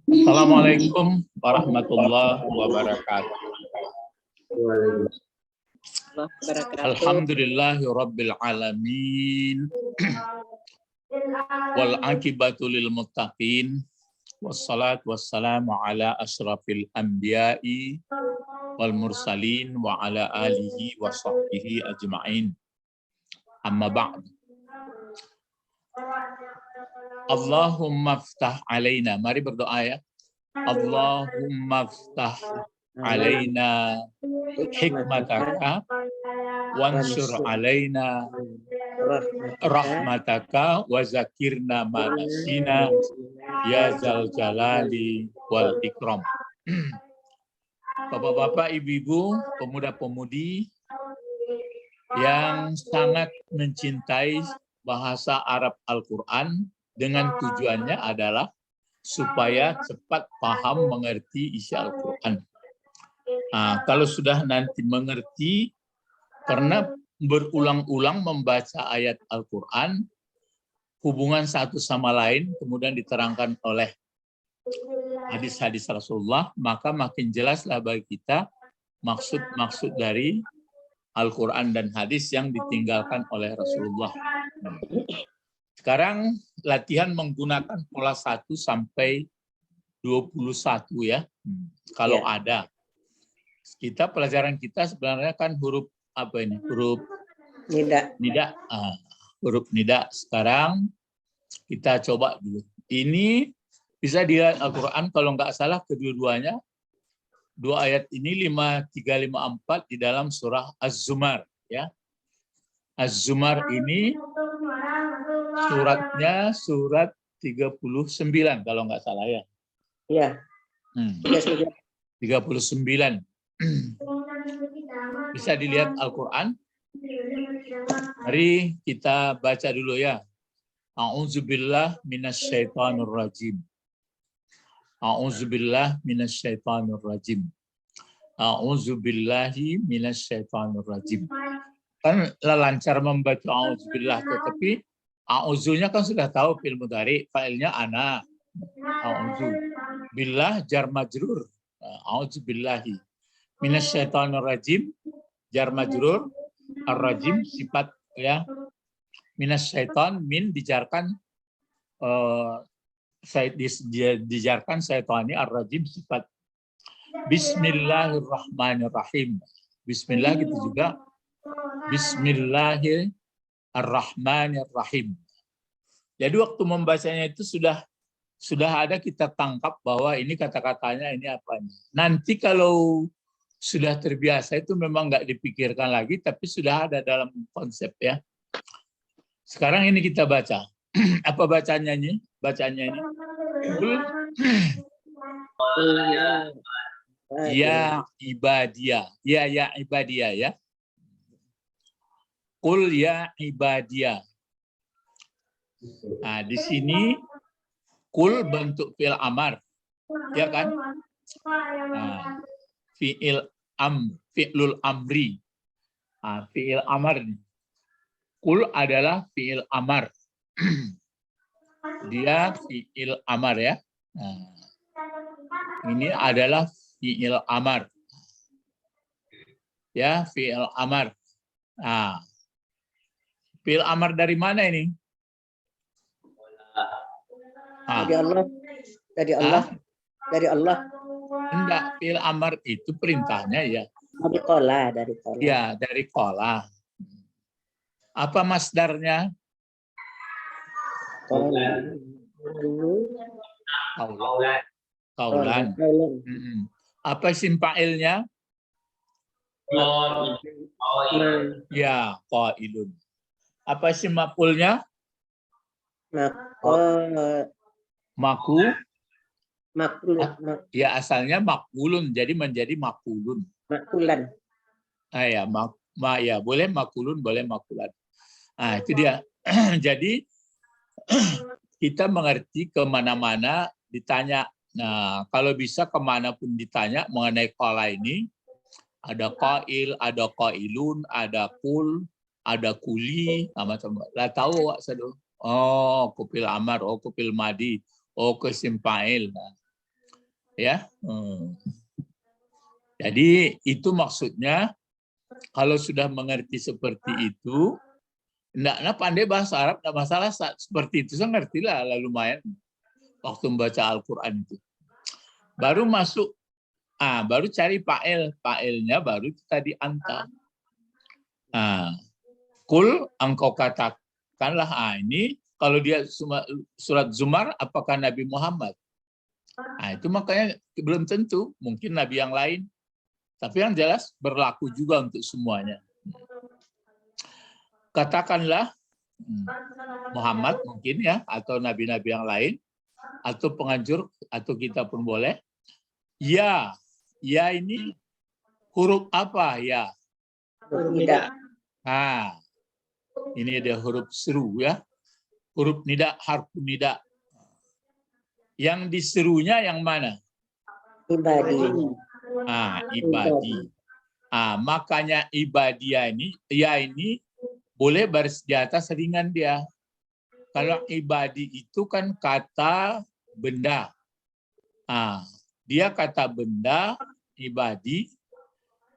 Assalamualaikum warahmatullahi wabarakatuh. Alhamdulillahirabbil alamin. Wal aqibatu lil muttaqin. Wassalatu wassalamu ala asyrafil anbiya'i wal mursalin wa ala alihi wa sahbihi ajma'in. Amma ba'd. Allahumma ftah alaina. Mari berdoa ya. Allahumma ftah alaina hikmataka wansur alaina rahmataka wa zakirna manasina ya zal jalali wal ikram. Bapak-bapak, ibu-ibu, pemuda-pemudi yang sangat mencintai bahasa Arab Al-Quran dengan tujuannya adalah supaya cepat paham mengerti isi Al-Quran. Nah, kalau sudah nanti mengerti, karena berulang-ulang membaca ayat Al-Quran, hubungan satu sama lain, kemudian diterangkan oleh hadis-hadis Rasulullah, maka makin jelaslah bagi kita maksud-maksud dari Al-Quran dan hadis yang ditinggalkan oleh Rasulullah. Sekarang latihan menggunakan pola 1 sampai 21 ya. Kalau ada. Kita pelajaran kita sebenarnya kan huruf apa ini? Huruf nida. Huruf nida. Sekarang kita coba dulu. Ini bisa dilihat Al-Quran kalau nggak salah kedua-duanya. Dua ayat ini 5354 di dalam surah Az-Zumar ya. Az-Zumar ini suratnya surat 39 kalau nggak salah ya. Iya. 39. Bisa dilihat Al-Quran. Mari kita baca dulu ya. A'udzubillah minasyaitonir rajim. A'udzubillah minasyaitonir rajim. A'udzubillahi minasyaitonir rajim. Kan lancar membaca a'udzubillah, tetapi a'udzunya kan sudah tahu fi'il mudhari, fa'ilnya ana. A'udzu. Billah jar majrur. A'udzubillahi minasyaitonir rajim jar majrur. Ar-rajim sifat ya. Minasyaiton min dijarkan dijarkan syaitani, ar-rajim sifat. Bismillahirrahmanirrahim. Bismillah gitu juga. Bismillahirrahmanirrahim. Jadi waktu membacanya itu sudah ada kita tangkap bahwa ini kata-katanya ini apa. Nanti kalau sudah terbiasa itu memang nggak dipikirkan lagi, tapi sudah ada dalam konsep ya. Sekarang ini kita baca. Apa bacanya ini? Bacaannya ini. Ya ibadiyah. Ya ibadiyah ya. Qul ya ibadiyah. Nah, di sini qul bentuk fi'il amar. Ya kan? Nah, fi'lul amri. Nah, fi'il amar nih. Qul adalah fi'il amar. Dia fi'il amar ya. Nah, ini adalah fi'il amar. Ya, fi'il amar. Nah, fi'il amar dari mana ini? Dari Allah. Dari Allah. Dari Allah. Enggak, fi'il amar itu perintahnya ya. Dari kola. Dari kola. Ya, dari kola. Apa masdarnya? Kaulan. Apa isim fa'ilnya? Ya, qailun. Apa isim maf'ulnya? Ya, asalnya makulun, jadi menjadi makulun. Makulan. Ya, boleh makulun, boleh makulan. Nah, itu dia. Jadi kita mengerti kemana-mana ditanya. Nah, kalau bisa kemanapun ditanya mengenai qala ini, ada qail, ada qailun, ada qul, ada kuli, macam lah tahu wak sadu. Oh, kupil amar, oh kupil madi, oh kesimpail. Ya. Jadi itu maksudnya kalau sudah mengerti seperti itu, hendaknya pandai bahasa Arab, tidak masalah seperti itu. Saya ngerti lah, lumayan waktu membaca Al-Quran itu. Baru masuk, baru cari fa'il. Fa'ilnya baru kita diantar. Kul, engkau katakanlah. Ini kalau dia surat Zumar, apakah Nabi Muhammad? Itu makanya belum tentu. Mungkin Nabi yang lain. Tapi yang jelas berlaku juga untuk semuanya. Katakanlah Muhammad mungkin ya, atau nabi-nabi yang lain, atau penganjur, atau kita pun boleh. Ya, ya ini huruf apa ya? Huruf nida. Ini ada huruf seru ya. Huruf nida, harfu nida. Yang diserunya yang mana? Ibadi. Ibadi. Makanya ibadiah ini, ya ini boleh baris di atas ringan dia. Kalau ibadi itu kan kata benda. Dia kata benda, ibadi.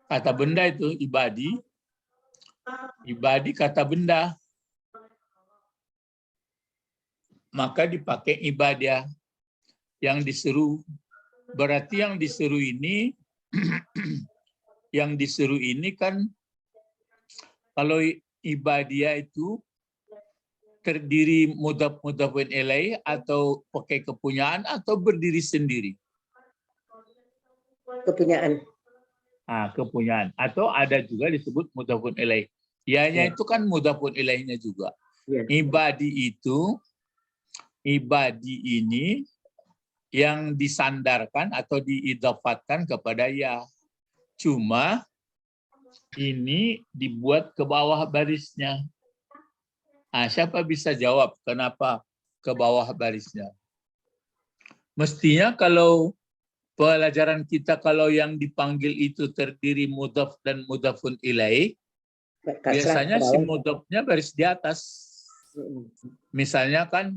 Kata benda itu ibadi. Ibadi kata benda. Maka dipakai ibadah. Yang diseru. Berarti yang diseru ini kan kalau ibadiah itu terdiri mudhafun ilaih atau pakai kepunyaan atau berdiri sendiri. Kepunyaan. Kepunyaan atau ada juga disebut mudhafun ilaih. Ianya itu kan mudhafun ilaihnya juga. Ibadi ini yang disandarkan atau diidhafatkan kepada ya. Cuma ini dibuat ke bawah barisnya. Siapa bisa jawab kenapa ke bawah barisnya? Mestinya kalau pelajaran kita kalau yang dipanggil itu terdiri mudhaf dan mudhafun ilaih, biasanya si mudhafnya baris di atas. Misalnya kan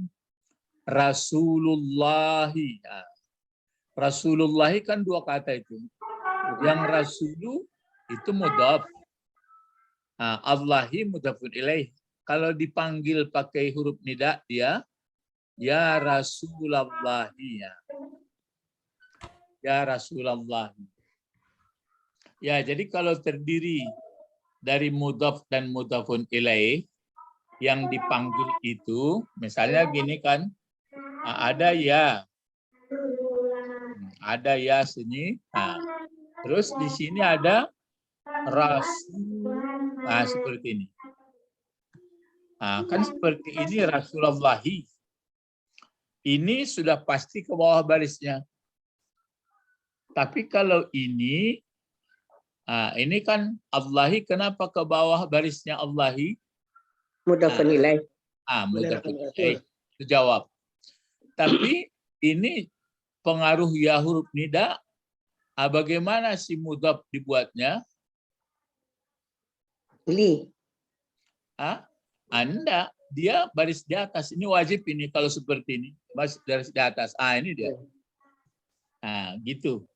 Rasulullahi. Rasulullahi kan dua kata itu. Yang Rasulu itu mudhaf. Allahi mudhafun ilaih. Kalau dipanggil pakai huruf nida dia ya Rasulullahi. Ya Rasulullah. Ya, jadi kalau terdiri dari mudhaf dan mudhafun ilaih yang dipanggil itu, misalnya gini kan, ada ya sini. Terus di sini ada Rasul. Seperti ini. Kan seperti ini Rasulullahi. Ini sudah pasti ke bawah barisnya. Tapi kalau ini kan Allahi, kenapa ke bawah barisnya Allahi? Mudhafun ilaih. Mudhafun ilaih. Jawab. Tapi ini pengaruh ya huruf nida. Bagaimana si mudhaf dibuatnya? Li. Anda dia baris di atas. Ini wajib ini kalau seperti ini. Baris di atas. Ini dia. Gitu.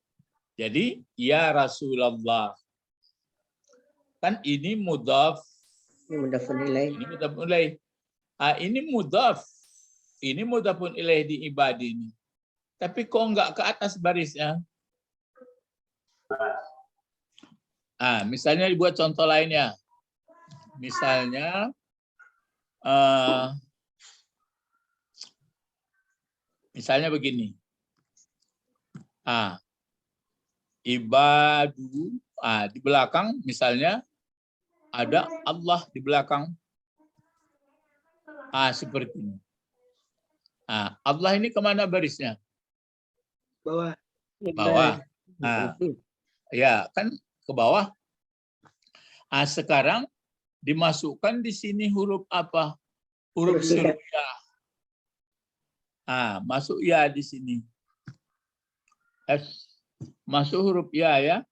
Jadi ya Rasulullah. Kan ini mudhaf. Ini mudhafun ilaih. Ini mudhafun ilaih. Ini mudhaf. Ini mudhafun ilaih di ibadi ini. Tapi kok enggak ke atas barisnya? Misalnya dibuat contoh lainnya. Misalnya begini. Ibadu, di belakang misalnya ada Allah di belakang. Seperti ini. Allah ini kemana barisnya? Bawah. Bawah. Ya, kan ke bawah. Sekarang dimasukkan di sini huruf apa? Huruf seru ya. Masuk ya di sini. Masuk huruf ya.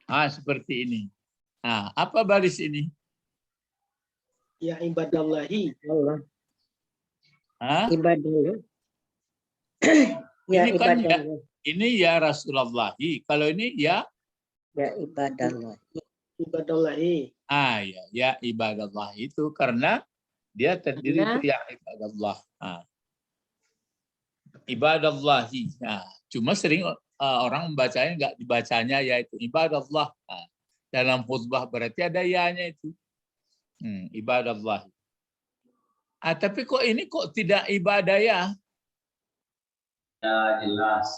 Seperti ini. Apa baris ini? Ya ibadallahi. Allah. Hah? Ibadah. Ya Ini kan ya, ibadah. ini ya Rasulullahi. Kalau ini ya, Ya ibadah. Ibadallahi. ya ibadallah itu karena dia terdiri Karena- itu ya ibadallah. Ibadallahi. Cuma sering orang membacanya nggak dibacanya yaitu ibadallah. Dalam khutbah berarti ada ya-nya itu. Ibadallah. Tapi kok ini kok tidak ibadah ya? Ya jelas.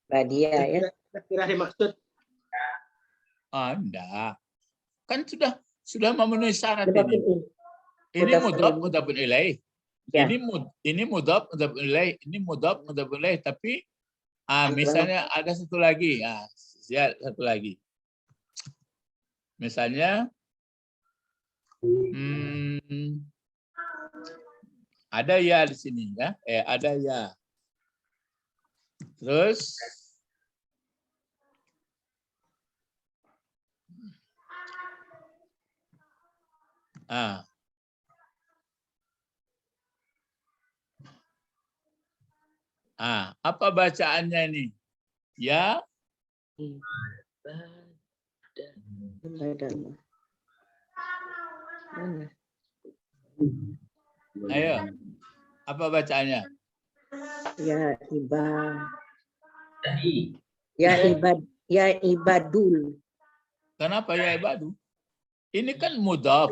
Badia ya. Kira dimaksud Enggak. Kan sudah memenuhi syarat Mudhaf ini. ilaih. Ini Mudhaf mudhaf ilaih. mudhafun ilaih. Ya. Ini mudhaf mudhafun ilaih. Ini mudhaf mudhafun ilaih. Tapi misalnya ada satu lagi. Satu lagi. Misalnya ada ya di sini ya. Ada ya. Terus apa bacaannya ini? Ya. Ibadah. Mana? Ayo. Apa bacaannya? Ya Ya ibadul. Kenapa ya ibadu? Ini kan mudhaf.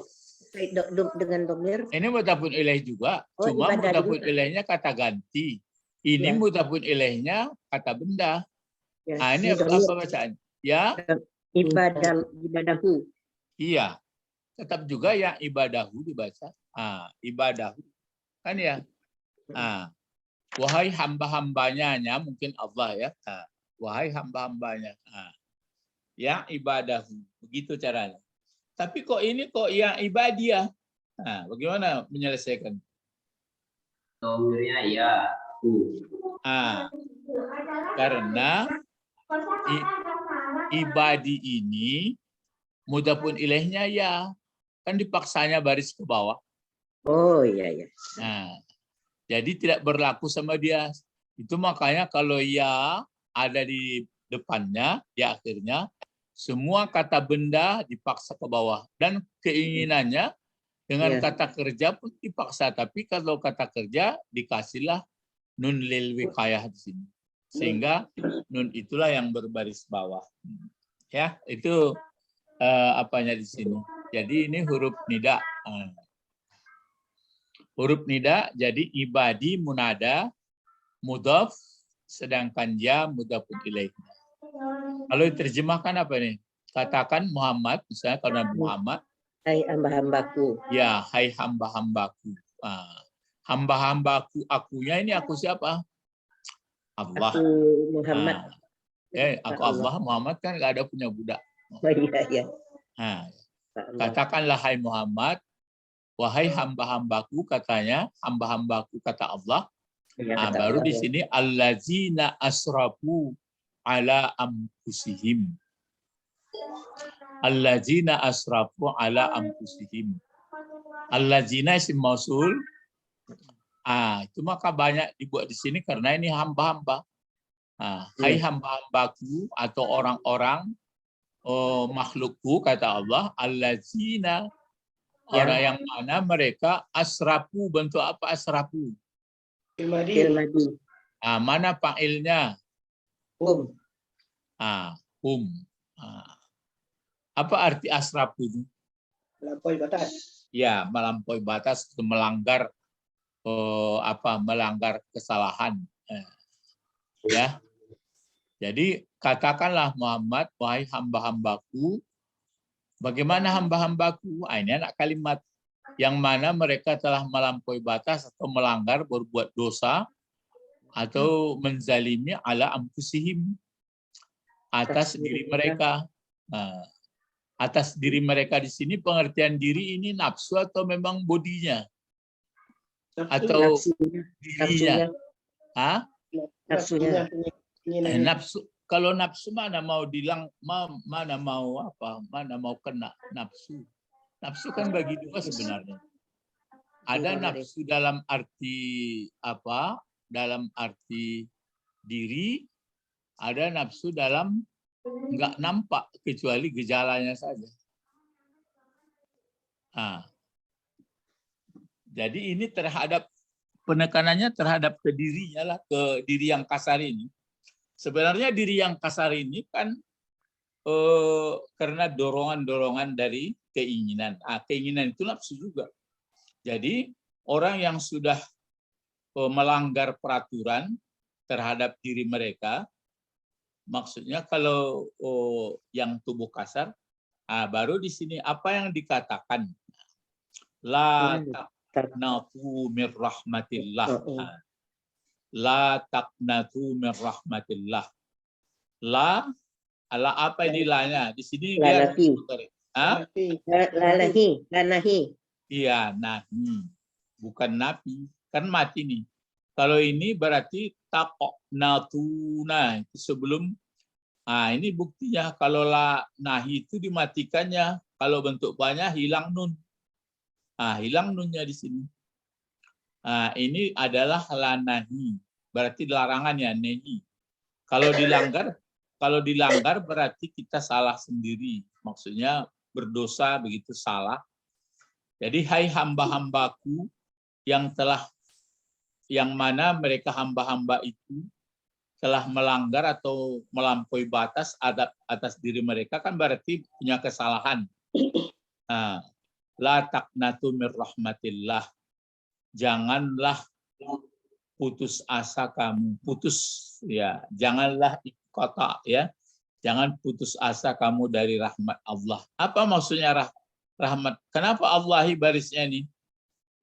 Dengan domir. Ini mudhafun ilaih juga. Oh, Cuma ibadah mudhafun juga. ilaihnya kata ganti. Ini Ya. mudhafun ilaihnya kata benda. Ya, Ini apa bacaan? Ya. Ibadahu. Iya. Tetap juga ya ibadahu dibaca. Ibadahu. Kan ya. Wahai hamba-hambanya, mungkin Allah ya. Wahai hamba-hambanya. Ya ibadahu. Begitu caranya. Tapi kok ini kok ya ibadia? Bagaimana menyelesaikan? Domirnya ya. Karena ibadi ini mudhafun ilaihnya ya. Kan dipaksanya baris ke bawah. Oh iya ya. Jadi tidak berlaku sama dia. Itu makanya kalau ya ada di depannya, di akhirnya, semua kata benda dipaksa ke bawah. Dan keinginannya dengan kata kerja pun dipaksa. Tapi kalau kata kerja dikasihlah nun lil wikayah di sini. Sehingga nun itulah yang berbaris bawah. Ya, itu apanya di sini. Jadi ini huruf nida. Huruf nida jadi ibadi munada mudhaf sedangkan ya mudhafun ilaih. Kalau diterjemahkan apa nih? Katakan Muhammad, misalnya kalau Nabi Muhammad. Hai hamba-hambaku. Ya, hai hamba-hambaku. Hamba-hambaku, akunya ini aku siapa? Allah. Aku Muhammad. Aku Allah, Muhammad kan nggak ada punya budak. Oh iya iya. Katakanlah hai Muhammad, wahai hamba-hambaku, katanya hamba-hambaku kata Allah. Baru di sini allazina asrafu ala anfusihim. Allazina asrafu ala anfusihim. Allazina isim mausul. Itu maka banyak dibuat di sini karena ini hamba-hamba. Hai hamba-hambaku atau orang-orang makhlukku kata Allah, allazina, orang yang mana mereka asrafu, bentuk apa asrafu? Ilmadi. Mana fa'ilnya? Hum. Apa arti asrafu itu? Melampaui batas. Ya, melampaui batas, melanggar melanggar kesalahan. Ya. Jadi katakanlah Muhammad, wahai hamba-hambaku. Bagaimana hamba-hambaku? Ini anak kalimat yang mana mereka telah melampaui batas atau melanggar, berbuat dosa atau menzalimi ala anfusihim, atas diri mereka. Atas diri mereka di sini pengertian diri ini nafsu atau memang bodinya? Atau dirinya? Nafsunya. Nafsu. Kalau nafsu mana mau kena nafsu. Nafsu kan bagi dua sebenarnya. Ada nafsu dalam arti apa? Dalam arti diri, ada nafsu dalam nggak nampak kecuali gejalanya saja. Nah, jadi ini terhadap penekanannya terhadap ke dirinya lah, ke diri yang kasar ini. Sebenarnya diri yang kasar ini kan karena dorongan-dorongan dari keinginan. Keinginan itu nafsu juga. Jadi orang yang sudah melanggar peraturan terhadap diri mereka, maksudnya kalau yang tubuh kasar, baru di sini apa yang dikatakan, la taqnatu min rahmatillah. La taqnatu min rahmatillah. La apa ini la-nya? Di sini dia Lanahi. Iya, nahi. Bukan nafi. Kan mati nih. Kalau ini berarti taqnatuna sebelum ini buktinya kalau la nahi itu dimatikannya, kalau bentuk banyak hilang nun. Hilang nunnya di sini. Ini adalah la nahi. Berarti larangannya nehi. Kalau dilanggar berarti kita salah sendiri. Maksudnya berdosa begitu salah. Jadi hai hamba-hambaku yang mana mereka hamba-hamba itu telah melanggar atau melampaui batas atas diri mereka, kan berarti punya kesalahan. La taqnatu mir rahmatillah. Janganlah putus asa kamu, janganlah iqata ya. Jangan putus asa kamu dari rahmat Allah. Apa maksudnya rahmat? Kenapa Allahi barisnya ini?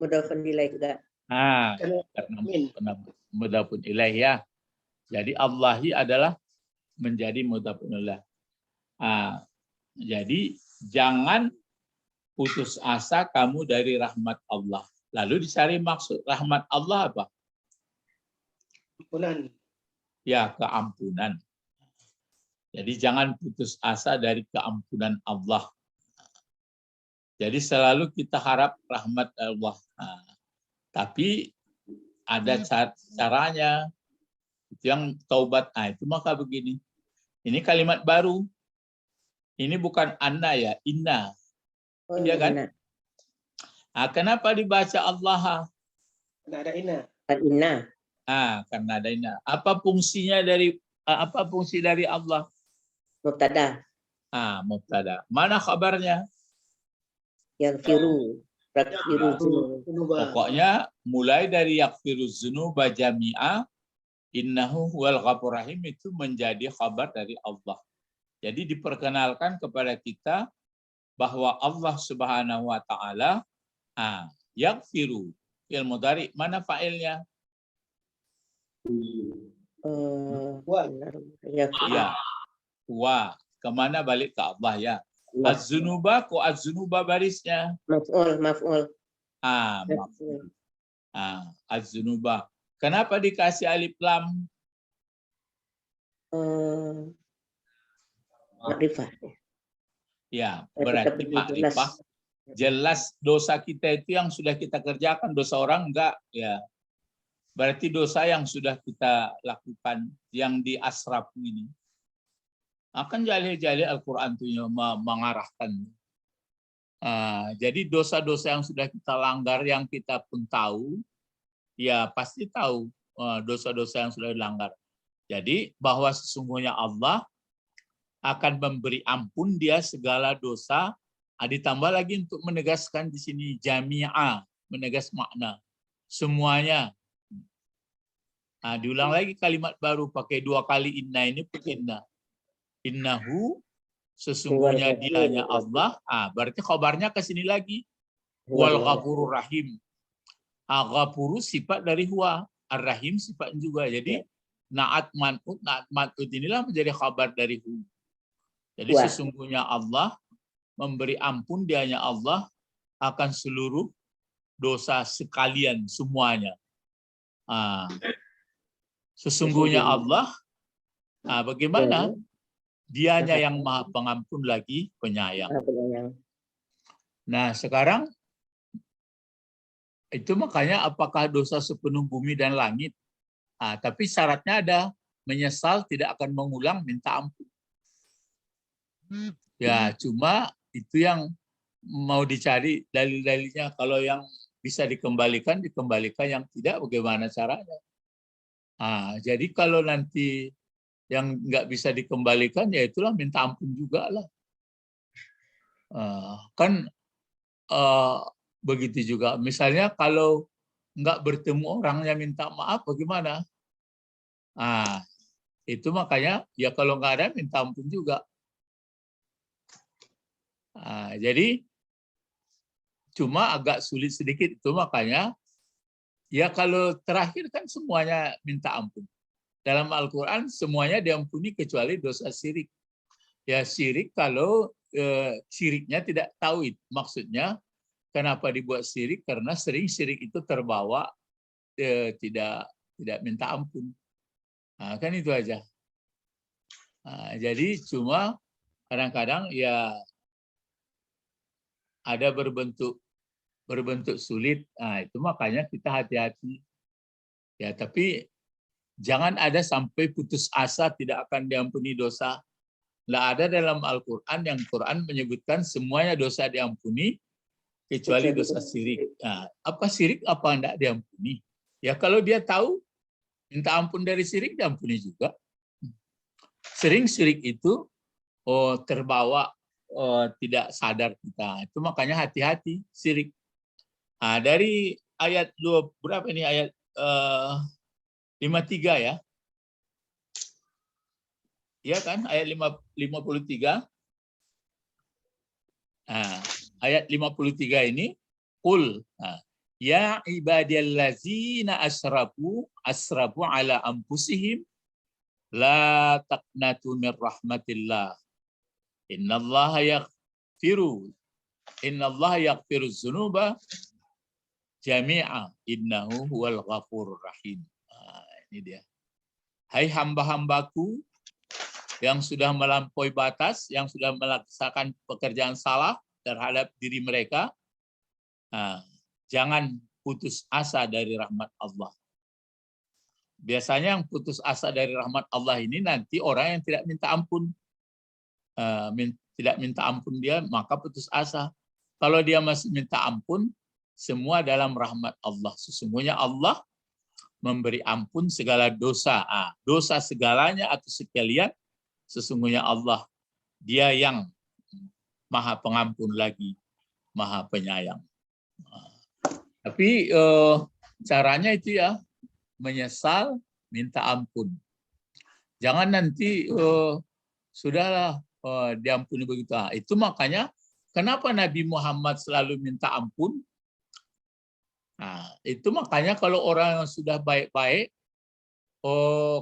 Mudhafun ilaih juga. Karena mudhafun ilaih ya. Jadi Allahi adalah menjadi mudhafun ilaih. Jadi jangan putus asa kamu dari rahmat Allah. Lalu dicari maksud rahmat Allah apa? Ampunan. Ya, keampunan. Jadi jangan putus asa dari keampunan Allah. Jadi selalu kita harap rahmat Allah. Tapi ada caranya. Itu yang taubat. Itu maka begini. Ini kalimat baru. Ini bukan anna ya, inna. Ya kan? Kenapa dibaca Allah? Karena ada inna. Inna. Karena ada inna. Apa fungsi dari Allah? Mubtada. Mubtada. Mana kabarnya? Yaghfiru. Pokoknya mulai dari yaghfiruz dzunuba jami'a innahu huwal ghafurur rahim itu menjadi kabar dari Allah. Jadi diperkenalkan kepada kita bahwa Allah Subhanahu wa taala yaghfiru. Fi'il mudhari, mana fa'ilnya? Ya. Wa. Kemana balik ke Allah ya? Az-zunuba, kok az-zunuba barisnya? Maf'ul. Maf'ul. Az-zunuba. Kenapa dikasih alif lam? Makrifah. Ya, berarti makrifah. Jelas dosa kita itu yang sudah kita kerjakan, dosa orang enggak ya. Berarti dosa yang sudah kita lakukan, yang di asrafu ini. Akan jalih-jalih Al-Quran itu mengarahkan. Jadi dosa-dosa yang sudah kita langgar, yang kita pun tahu, ya pasti tahu dosa-dosa yang sudah dilanggar. Jadi bahwa sesungguhnya Allah akan memberi ampun dia segala dosa. Ditambah lagi untuk menegaskan di sini jami'a, menegas makna semuanya. Diulang lagi kalimat baru pakai 2 kali inna ini pun inna. Innahu sesungguhnya dianya Allah. Berarti khabarnya ke sini lagi. Wal ghafurur rahim. Ghafuru sifat dari huwa, ar-rahim sifat juga. Jadi naat man'ut inilah menjadi khabar dari hu. Jadi sesungguhnya Allah memberi ampun, dianya Allah akan seluruh dosa sekalian semuanya. Sesungguhnya Allah, bagaimana? Dianya yang maha pengampun lagi penyayang. Nah, sekarang itu makanya apakah dosa sepenuh bumi dan langit? Tapi syaratnya ada, menyesal tidak akan mengulang, minta ampun. Ya, cuma itu yang mau dicari dalil-dalilnya. Kalau yang bisa dikembalikan, yang tidak, bagaimana caranya? Jadi kalau nanti yang nggak bisa dikembalikan, ya itulah minta ampun juga lah. Kan begitu juga. Misalnya kalau nggak bertemu orangnya minta maaf, bagaimana? Itu makanya ya kalau nggak ada minta ampun juga. Jadi cuma agak sulit sedikit, itu makanya ya kalau terakhir kan semuanya minta ampun. Dalam Al-Quran semuanya diampuni kecuali dosa syirik. Ya syirik kalau syiriknya tidak tahu, maksudnya kenapa dibuat syirik, karena sering syirik itu terbawa tidak minta ampun. Kan itu aja. Jadi cuma kadang-kadang ya ada berbentuk sulit. Itu makanya kita hati-hati. Ya, tapi jangan ada sampai putus asa tidak akan diampuni dosa. Nggak ada dalam Al-Quran yang Quran menyebutkan semuanya dosa diampuni kecuali dosa syirik. Apa syirik, apa enggak diampuni? Ya kalau dia tahu minta ampun dari syirik, diampuni juga. Sering syirik itu terbawa tidak sadar kita. Itu makanya hati-hati syirik. Dari ayat 2 berapa ini, ayat 53 ya. Iya kan, ayat 53. Ayat 53 ini, qul ya ibadiyallazina asrafu ala anfusihim la taqnatu min rahmatillah. Innallaha yaghfiru dzunuba jami'a innahu huwal ghafurur rahim. Ini dia. Hai hamba-hambaku yang sudah melampaui batas, yang sudah melaksanakan pekerjaan salah terhadap diri mereka, jangan putus asa dari rahmat Allah. Biasanya yang putus asa dari rahmat Allah ini nanti orang yang tidak minta ampun. Tidak minta ampun dia, maka putus asa. Kalau dia masih minta ampun, semua dalam rahmat Allah. Sesungguhnya Allah memberi ampun segala dosa. Dosa segalanya atau sekalian, sesungguhnya Allah, dia yang maha pengampun lagi, maha penyayang. Tapi caranya itu ya, menyesal, minta ampun. Jangan nanti sudahlah diampuni begitu. Itu makanya kenapa Nabi Muhammad selalu minta ampun. Itu makanya kalau orang yang sudah baik-baik,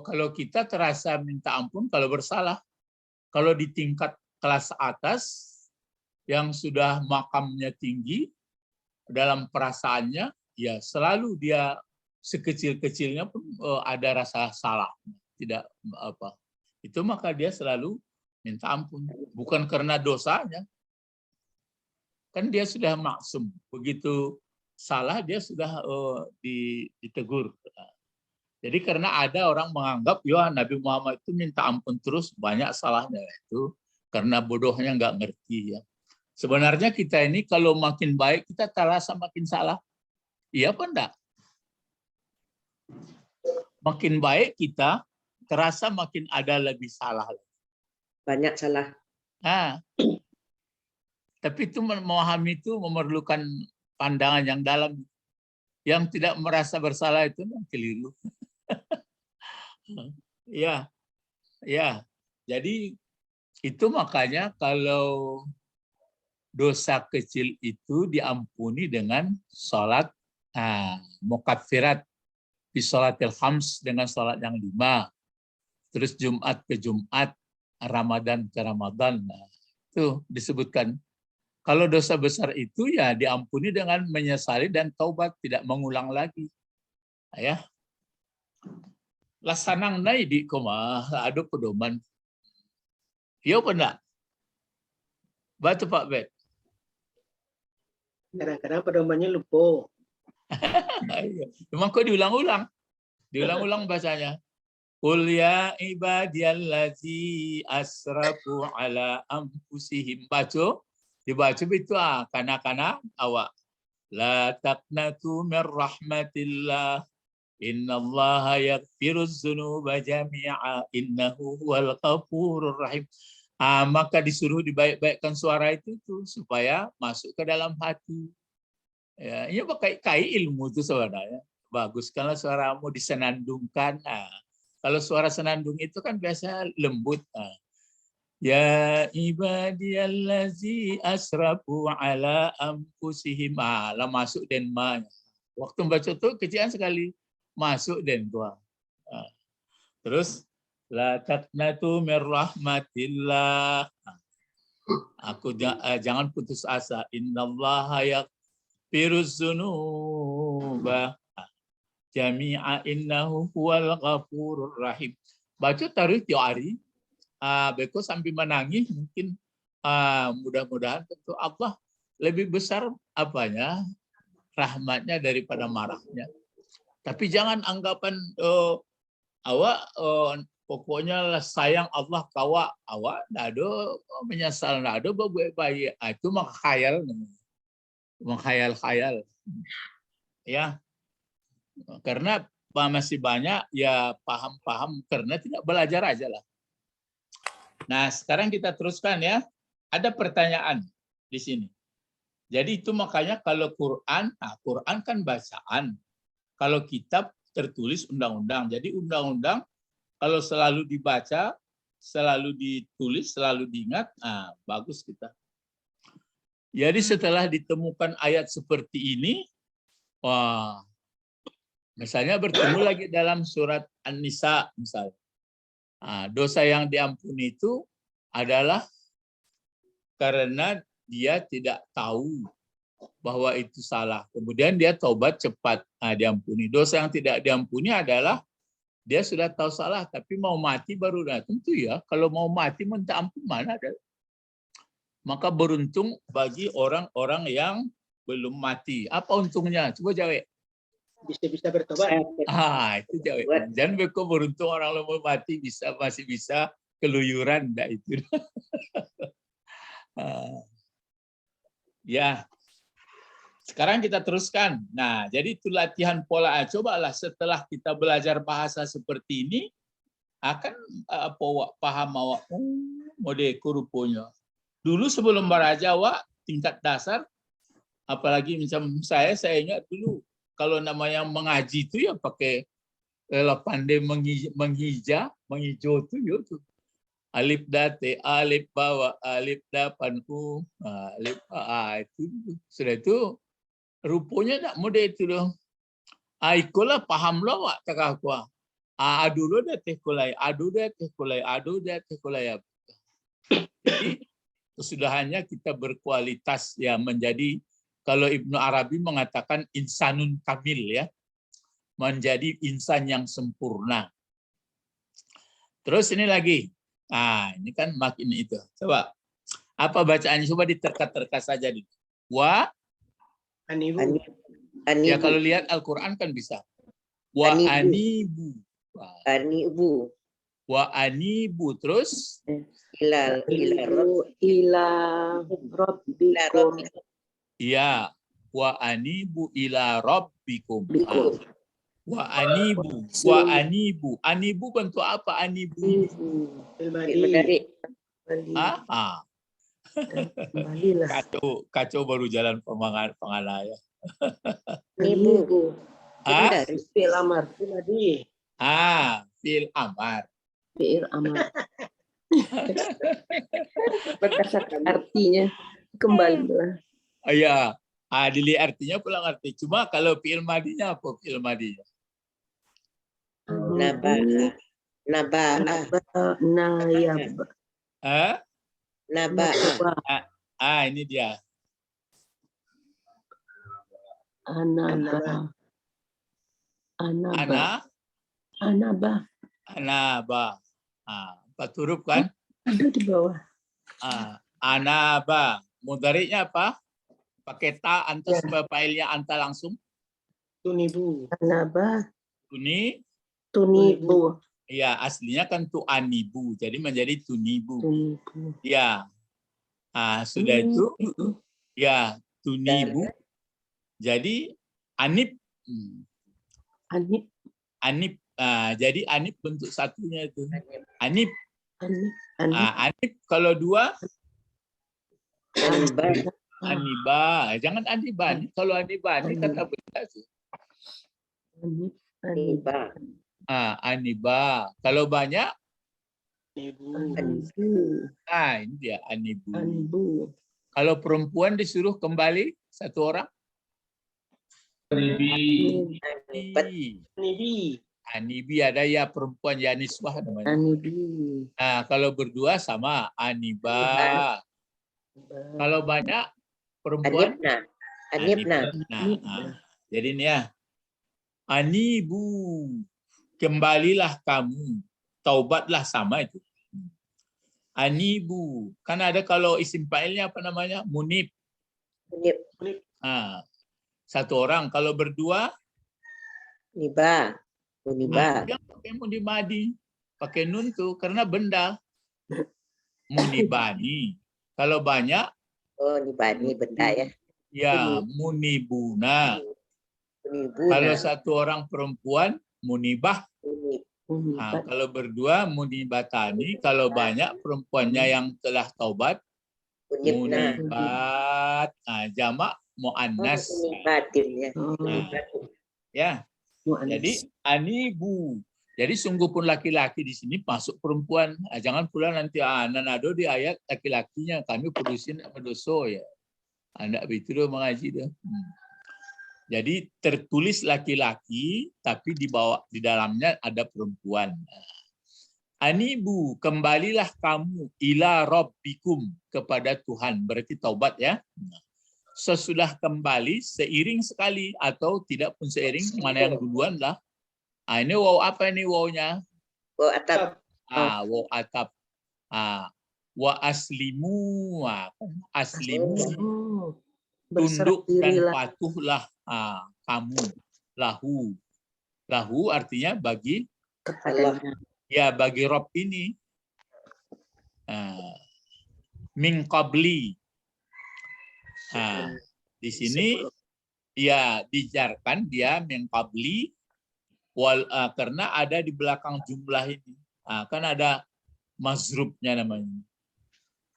kalau kita terasa minta ampun kalau bersalah. Kalau di tingkat kelas atas yang sudah makamnya tinggi dalam perasaannya, ya selalu dia sekecil-kecilnya pun ada rasa salah, tidak apa. Itu maka dia selalu minta ampun, bukan karena dosanya. Kan dia sudah maksum, begitu salah dia sudah ditegur. Jadi karena ada orang menganggap ya Nabi Muhammad itu minta ampun terus, banyak salahnya, itu karena bodohnya nggak ngerti ya. Sebenarnya kita ini kalau makin baik kita terasa makin salah. Iya apa enggak? Makin baik kita terasa makin ada lebih salah. Banyak salah. Tapi itu memahami itu memerlukan pandangan yang dalam. Yang tidak merasa bersalah itu keliru. Ya. Jadi itu makanya kalau dosa kecil itu diampuni dengan sholat mukaffirat di sholatil khams, dengan sholat yang 5. Terus Jumat ke Jumat, Ramadan ke Ramadan. Itu disebutkan. Kalau dosa besar itu ya diampuni dengan menyesali dan taubat, tidak mengulang lagi. Ya. Lasanang nai di koma ada pedoman. Iya apa enggak? Batu Pak Bet. Kadang-kadang pedomannya lupa. Memang kok diulang-ulang. Diulang-ulang bahasanya. Qul ya ibadiyallazi asrafu ala anfusihim. Baca. Dibaca itu kanak-kanak awak. La taqnatu min rahmatillah. Innallaha yaghfiruz dzunuba jami'a innahu huwal ghafurur rahim. Maka disuruh dibaik-baikkan suara itu supaya masuk ke dalam hati. Ya, ini pakai ilmu itu sebenarnya. Baguskanlah suaramu disenandungkan. Kalau suara senandung itu kan biasa lembut. Ya ibadiyallazi asrafu ala anfusihim. Lah masuk dan waktu baca itu kecil sekali. Masuk dan tua. Terus la taqnatu mir rahmatillah. Aku jangan putus asa. Innallaha yaghfiruz dzunuba jami'a innahu huwal ghafurur rahim. Baca taruh tiap hari. Beko sambil menangis mungkin mudah-mudahan tentu Allah lebih besar apanya rahmatnya daripada marahnya. Tapi jangan anggapan awak pokoknya lah sayang Allah kawa awak dah ada menyesal dah ada berbuat baik. Itu menghayal ya, karena masih banyak ya paham karena tidak belajar aja lah. Nah sekarang kita teruskan ya, ada pertanyaan di sini. Jadi itu makanya kalau Quran, Quran kan bacaan. Kalau kitab tertulis undang-undang. Jadi undang-undang kalau selalu dibaca, selalu ditulis, selalu diingat, bagus kita. Jadi setelah ditemukan ayat seperti ini, misalnya bertemu lagi dalam surat An-Nisa misalnya. Dosa yang diampuni itu adalah karena dia tidak tahu bahwa itu salah. Kemudian dia taubat cepat, diampuni. Dosa yang tidak diampuni adalah dia sudah tahu salah, tapi mau mati baru tentu ya. Kalau mau mati minta ampun mana ada. Maka beruntung bagi orang-orang yang belum mati. Apa untungnya? Coba jawab. Bisa bertobat. Itu jawab. Jangan beko beruntung orang belum mati masih bisa keluyuran enggak itu. Ya. Sekarang kita teruskan. Nah, jadi itu latihan pola. Cobalah setelah kita belajar bahasa seperti ini, akan paham awak mode kuruponya. Dulu sebelum belajar awak tingkat dasar, apalagi macam saya ingat dulu kalau namanya mengaji itu ya pakai pandai menghijau itu. Alif date, alif bawa, alif dapanku, alif itu sudah itu. Rupanya tak mudah itu loh. Ikolah paham lo wak takah kuah. Adu lo dah teh kulai, adu dah teh kulai, adu dah teh kulai. Jadi kesudahannya kita berkualitas ya menjadi, kalau Ibnu Arabi mengatakan insanun kamil ya, menjadi insan yang sempurna. Terus ini lagi, ini kan makin itu. Coba apa bacaannya? Coba diterka-terka saja nih. Anibu. Ya kalau lihat Al-Quran kan bisa. Wa anibu. Anibu. Wa anibu terus Ila rabbikum. Iya. Wa anibu ila rabbikum. Wa anibu. Wa anibu. Anibu bentuk apa anibu? Ilmadi. Kacau baru jalan pengalaya. Ibu. Fil amar. Ilmadi. Fil amar. Fi'il amar. Berdasarkan artinya kembalilah. Iya. Dilihat artinya pulang arti. Cuma kalau fi'il madinya apa fi'il madinya? Nabah. Ini dia. Anaba. Empat huruf kan? Ada di bawah. Anaba. Mudhari'nya apa? Pakai ta, anta Ya. supaya failnya anta langsung. Tunibu. Anaba. Tuni, Tunibu. ya aslinya kan tu'anibu. Jadi menjadi tunibu. Tunibu. Ya. Sudah itu, Hmm. ya tunibu. Jadi anip. Anip. Anip. Jadi anip bentuk satunya itu. Anip. Anip. Anip. Anip kalau dua, Aniba. aniba. Jangan anibani. Kalau anibani kata benda sih. Anip. Aniba. Aniba. Kalau banyak, Tunibu. Anibu. ini dia anibu. Anibu. Kalau perempuan disuruh kembali satu orang, Ribi. Tunibi. anibi ada ya perempuan ya niswah namanya. Anibi. Kalau berdua sama aniba. Kalau banyak perempuan Anipna. Jadi ini ya. Anibu. Kembalilah kamu. Taubatlah sama itu. Anibu. Kan ada kalau isim fa'ilnya apa namanya? Munib. Satu orang. Kalau berdua, Niba. Uniba. dia pakai munibadi. Pakai nun tuh karena benda. Munibani. Kalau banyak, Oh, nibani benda ya. ya munibuna. Kalau satu orang perempuan, munibah. Kalau berdua, munibatani. Kalau banyak perempuannya yang telah taubat, munibat. Jamak mu'annas. Munibatin ya. Ya. Jadi anibu. Jadi sungguh pun laki-laki di sini masuk perempuan. Jangan pula nanti nanado di ayat laki-lakinya kami putusin apa dosa ya. Anda begitu mengaji dah. Jadi tertulis laki-laki tapi di dalamnya ada perempuan. Anibu, kembalilah kamu ila rabbikum kepada Tuhan. Berarti taubat ya. Sesudah kembali seiring sekali atau tidak pun seiring, mana yang duluan lah. Ini waw apa ini wawnya? Waw atap. Waw atap. Wa aslimu. Aslimu. Tunduk dan patuhlah kamu. Lahu. Lahu artinya bagi Kepadanya. Ya bagi Rob ini. Min qabli. Di sini ya dijarkan dia min qabli. Karena ada di belakang jumlah ini. Kan ada mazrubnya namanya.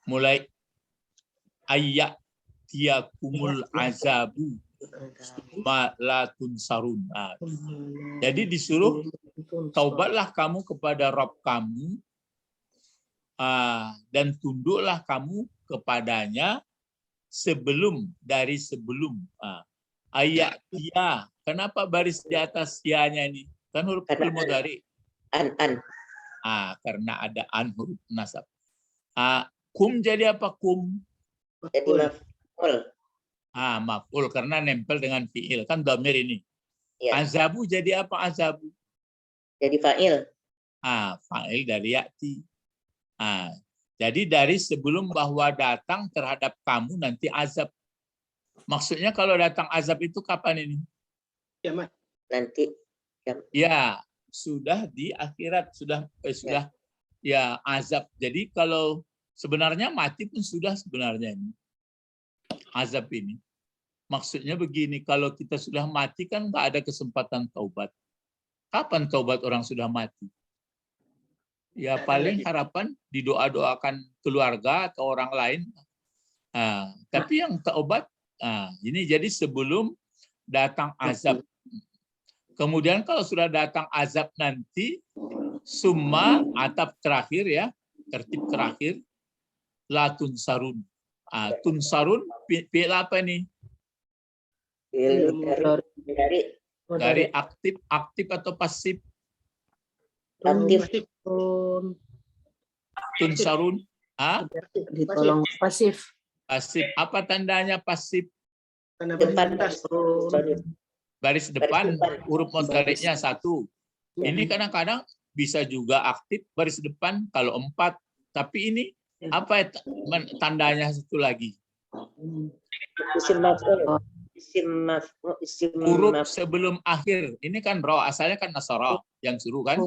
Mulai ayat tiakumul azabu malatun sarun. Jadi disuruh taubatlah kamu kepada Rabb kamu dan tunduklah kamu kepadanya dari sebelum. Ayat tia. Kenapa baris di atas tianya ini? Kan huruf fi'il mudhari. Karena ada an huruf nasab. Kum jadi apa kum? Jadi maf'ul. Maf'ul karena nempel dengan fi'il. Kan dhamir ini. Ya. Azabu jadi apa azabu? Jadi fa'il. Fa'il dari ya'ti. Jadi dari sebelum bahwa datang terhadap kamu nanti azab. Maksudnya kalau datang azab itu kapan ini? Kiamat. Nanti. Ya, sudah di akhirat. Sudah ya azab. Jadi kalau sebenarnya mati pun sudah sebenarnya ini. Azab ini. Maksudnya begini, kalau kita sudah mati kan nggak ada kesempatan taubat. Kapan taubat orang sudah mati? Ya paling harapan didoa-doakan keluarga atau orang lain. Tapi yang taubat, ini jadi sebelum datang azab. Kemudian kalau sudah datang azab nanti, summa atap terakhir ya, tertib terakhir, la tunsarun. Tunsarun, fi'il apa nih? Dari aktif atau pasif? Aktif. Tunsarun. Ditolong pasif. Pasif. Apa tandanya pasif? Karena Depan. Baris depan, huruf mudhari'nya 1. Ini kadang-kadang bisa juga aktif baris depan kalau 4. Tapi ini apa tandanya satu lagi? Isim maf'ul. Isim maf'ul. Isim Huruf maf'ul. sebelum akhir. Ini kan ra, asalnya kan nasara yang suruh kan.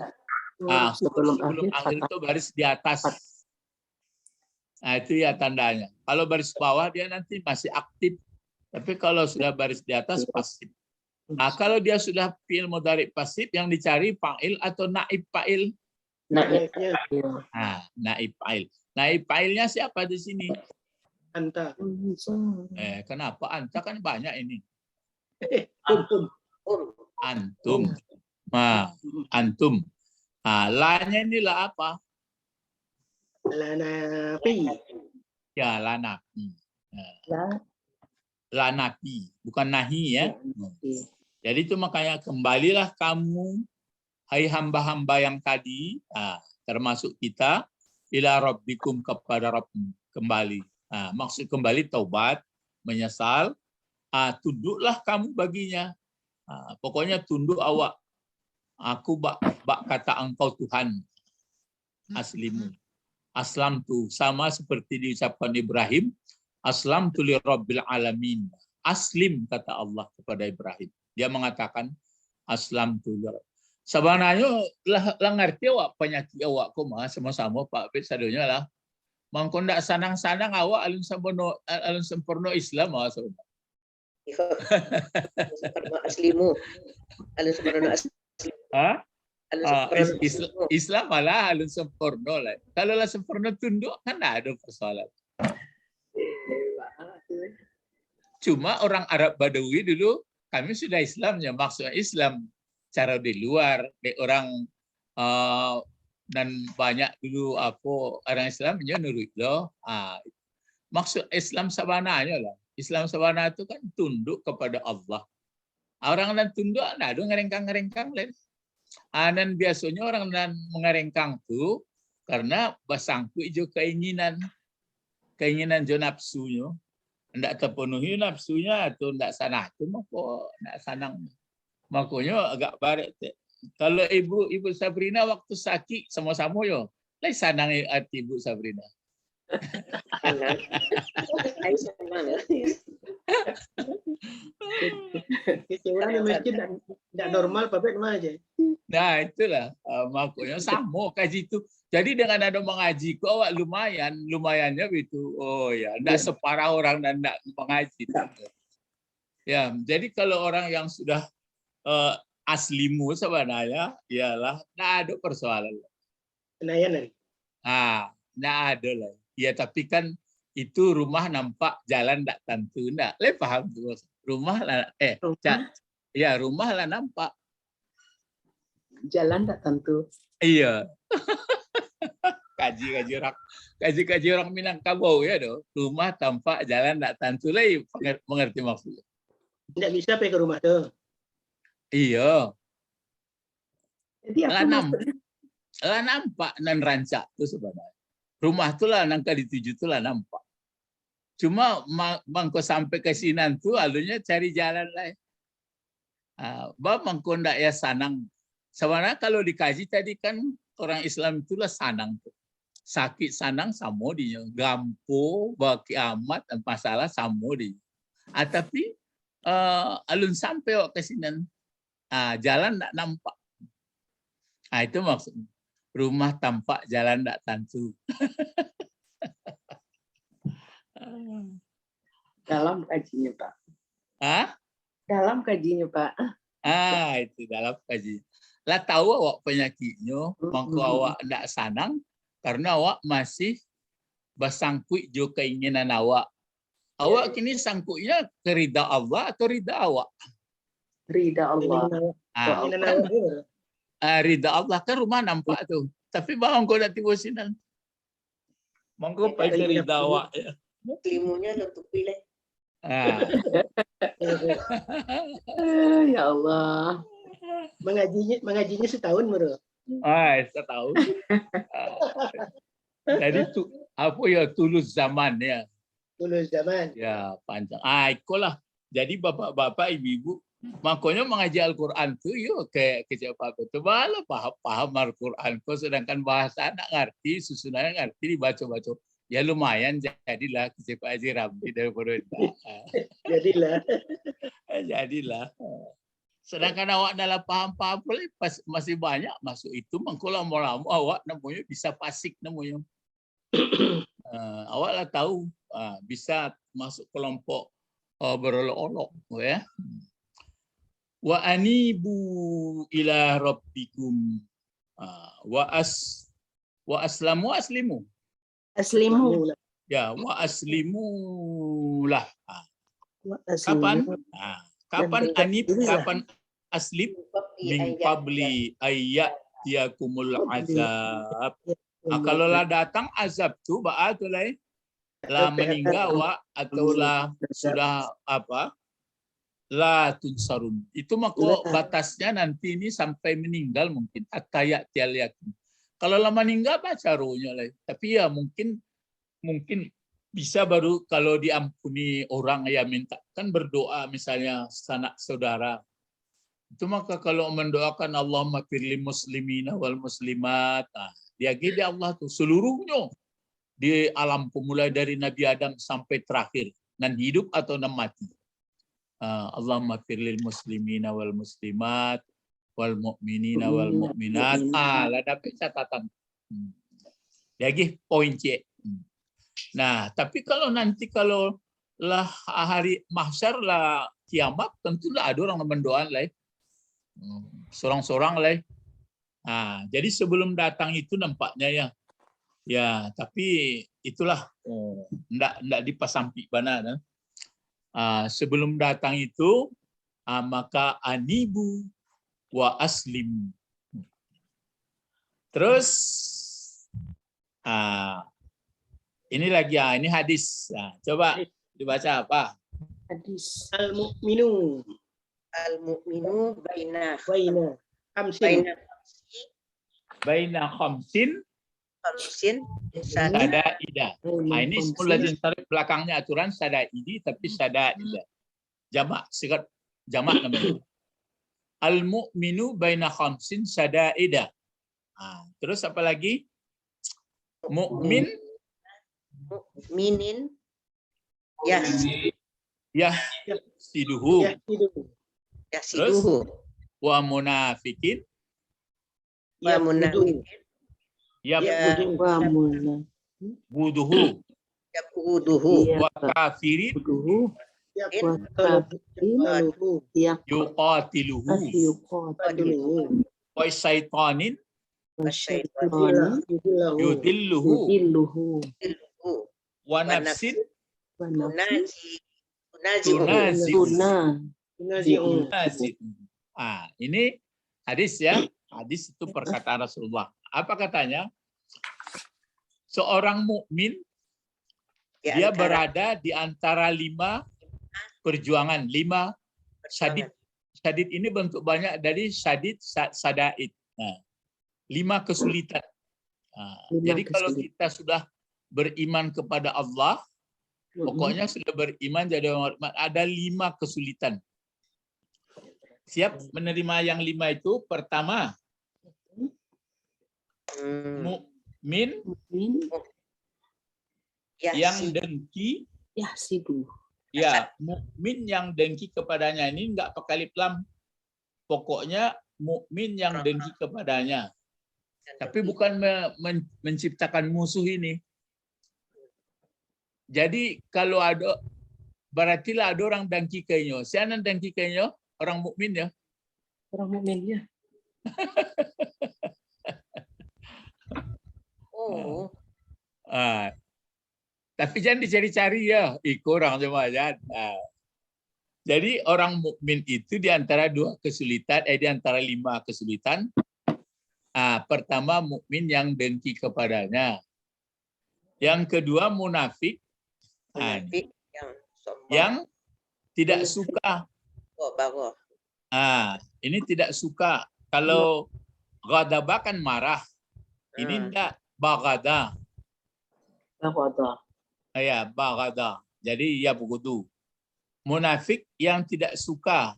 Nah, huruf sebelum akhir itu baris di atas. Nah, itu ya tandanya. Kalau baris bawah dia nanti masih aktif. Tapi kalau sudah baris di atas pasif. Nah, kalau dia sudah fi'il mudhari pasif yang dicari fa'il atau naib fa'il. Naibnya Nah, naib fa'il. Naib fa'ilnya siapa di sini? anta. Kenapa? Anta kan banyak ini. Tum. Antum. Nah, antum. Nah, la-nya ini la apa? Lanafi. Ya, lanapi. Lanapi, bukan nahi ya. Jadi itu makanya kembalilah kamu, hai hamba-hamba yang tadi, termasuk kita, ila rabbikum, kepada Rabbmu, kembali. Maksud kembali taubat, menyesal, tunduklah kamu baginya. Pokoknya tunduk awak. Aku bak kata engkau Tuhan. Aslimu. Aslam tu sama seperti diucapkan Ibrahim. Aslam tu li rabbil alamin. Aslim kata Allah kepada Ibrahim. Dia mengatakan aslam tu. Sebenarnya lah ngerti awak penyakit awak koma sama-sama Pak Bet sadonya lah. Mangko ndak sanang-sanang awak alun sempurna Islam awak saudara. Sempurna aslimu. Alun sempurna aslimu. Islam malah alun sempurna lah. Kalau lah sempurna tunduk kan ada persoalan. Cuma orang Arab Badawi dulu kami sudah Islamnya, maksudnya Islam cara di luar, orang dan banyak dulu orang Islamnya nurut loh. Maksud Islam sabananya lah. Islam sabana itu kan tunduk kepada Allah. Orang dan tunduk ada ngerengkang lain. Dan biasanya orang dan mengerengkang itu karena basangku ijo keinginan jo nafsunya. Tidak terpenuhi nafsunya atau tidak sanang itu maka tidak sanang. Makanya agak barat. Kalau ibu Sabrina waktu sakit sama-sama yo, lai sanang hati ibu Sabrina. Orang masjid tidak normal, Pak Bet mah aja. Nah itulah makanya sama kaji itu. Jadi dengan ada mengaji kok awak lumayannya itu. Oh ya, tidak separah orang dan tidak mengaji. Ya, jadi kalau orang yang sudah aslimu sebenarnya, ialah tidak ada persoalan. Penayanan. Tidak ada lah. Ya tapi kan itu rumah nampak jalan tidak tentu. Tidak, le paham tuh. Rumah lah, rumah lah nampak. Jalan tidak tentu. Iya. kaji orang Minangkabau ya doh. Rumah tampak jalan tidak tentu lah, mengerti maksudnya. Tidak bisa pergi ke rumah tuh. Iya. Jadi apa lah nampak nan rancak tuh sebenarnya. Rumah tuh lah nangka dituju tuh lah nampak. Cuma mangko sampai ke sinan tuh alunya cari jalan lah. Mangko ndak ya sanang. Sebenarnya kalau dikaji tadi kan orang Islam itulah sanang tuh. Sakit sanang samo dinya, gampo baki amat masalah samo dinya. Tapi alun sampai ke sinan. Jalan ndak nampak. Itu maksudnya. Rumah tampak, jalan ndak tentu. dalam kajinya Pak? Dalam kajinya Pak. Itu dalam kaji. Lah tahu awak penyakitnya, mangko awak ndak sanang karena awak masih bersangkut jo keinginan awak. Awak kini sangkutnya ke ridha Allah atau ridha awak? Ridha Allah. Ridha Allah kan rumah nampak tuh. Tapi bang kau nak tiba sinan. Monggo pakai ridha awak ya. Limunya untuk pilih. Ya Allah. Mengajinya setahun bro. Setahun. Jadi tu apa ya tulus zaman ya. Tulus zaman. Ya panjang. Ikolah. Jadi bapak-bapak, ibu-ibu, makanya mengaji Al-Quran tu yuk ke siapa betul malah paham Al-Quran. Kau sedangkan bahasa nak ngerti, susunannya ngerti, dibaca-baca. Ya lumayan jadilah si Pak Haji Ramli dari pemerintah. Jadilah. Jadilah. Sedangkan awak dalam paham-paham masih banyak masuk itu, mengko lama-lama awak namanya bisa fasik namanya. Awak lah tahu bisa masuk kelompok berolok-olok ya. Wa anibu ila rabbikum wa aslamu aslimu. Aslimu. Ya, wa aslimu lah. Aslimu. Kapan anib, kapan aslim? Min qabli ayyatiyakumul azab. Kalau lah datang azab tu, ba'atu lah meninggal wa atau lah sudah apa? La tunsarun. Itu maka batasnya nanti ini sampai meninggal mungkin. Atayak tial yakin. Kalau lah meninggal baca ruhnya lah. Tapi ya mungkin bisa baru kalau diampuni orang yang minta, kan berdoa misalnya sanak saudara. Itu maka kalau mendoakan Allahumma firli muslimina wal muslimat, dia gede Allah tuh seluruhnya di alam mulai dari Nabi Adam sampai terakhir, nan hidup atau nan mati. Allahumma firli muslimina wal muslimat wal mu'minina wal mu'minat. Lah dapat catatan. Dia gede poin C. Nah, tapi kalau nanti kalau lah hari mahsyar lah kiamat, tentulah ada orang mendoakan lah. Sorang-sorang lah. Jadi sebelum datang itu nampaknya ya. Ya, tapi itulah ndak dipasampi bana. Sebelum datang itu maka anibu wa aslim. Terus ini lagi ini hadis. Coba dibaca apa? Hadis. Al-mu'minu baina khamsin Baina khamsin sana sadaida. Ini semula tarik belakangnya aturan sadaidi tapi sadaida. Jamak, sigat jamak namanya. Al-mu'minu baina khamsin sadaida. Terus apa lagi? Mukmin minin siduhu. siduhu Wa munafikin buduhu. Wa kafirin yuqatiluhu. Wa syaitanin yudilluhu. Wa nafsin ini hadis ya. Hadis itu perkataan Rasulullah. Apa katanya? Seorang mukmin dia berada di antara 5 perjuangan, 5 syadid. Syadid ini bentuk banyak dari syadid sadaid. 5 kesulitan. Jadi kalau kita sudah beriman kepada Allah, pokoknya sudah beriman jadi orang, ada 5 kesulitan. Siap menerima yang 5 itu? Pertama, mukmin yang dengki. Ya, mukmin yang dengki kepadanya ini enggak pakai lip lam. Pokoknya mukmin yang dengki kepadanya. Tapi bukan menciptakan musuh ini. Jadi kalau ada, berarti lah ada orang dengki kayaknya. Siapa dengki kayaknya? Orang mukmin ya. Orang mukmin ya. Tapi jangan dicari-cari ya. Ikut orang semua aja. Jadi orang mukmin itu di antara 2 kesulitan, di antara 5 kesulitan. Pertama mukmin yang dengki kepadanya. Yang kedua munafik. Yang tidak suka. Ini tidak suka. Kalau ghadaba kan marah. Ini enggak baghada. Ya, baghada. Jadi ya begitu. Munafik yang tidak suka.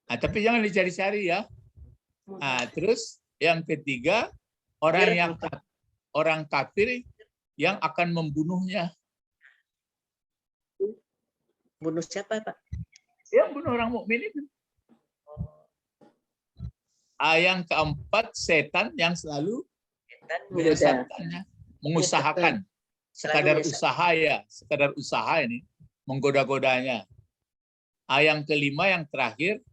Tapi jangan dicari-cari ya. Terus yang ketiga orang kafir yang akan membunuhnya. Bunuh siapa, Pak? Ya, bunuh orang mukmin itu. Yang keempat, setan yang selalu menyesatkannya, mengusahakan. Sekadar usaha ya, sekadar usaha ini menggoda-godanya. Yang kelima, yang terakhir,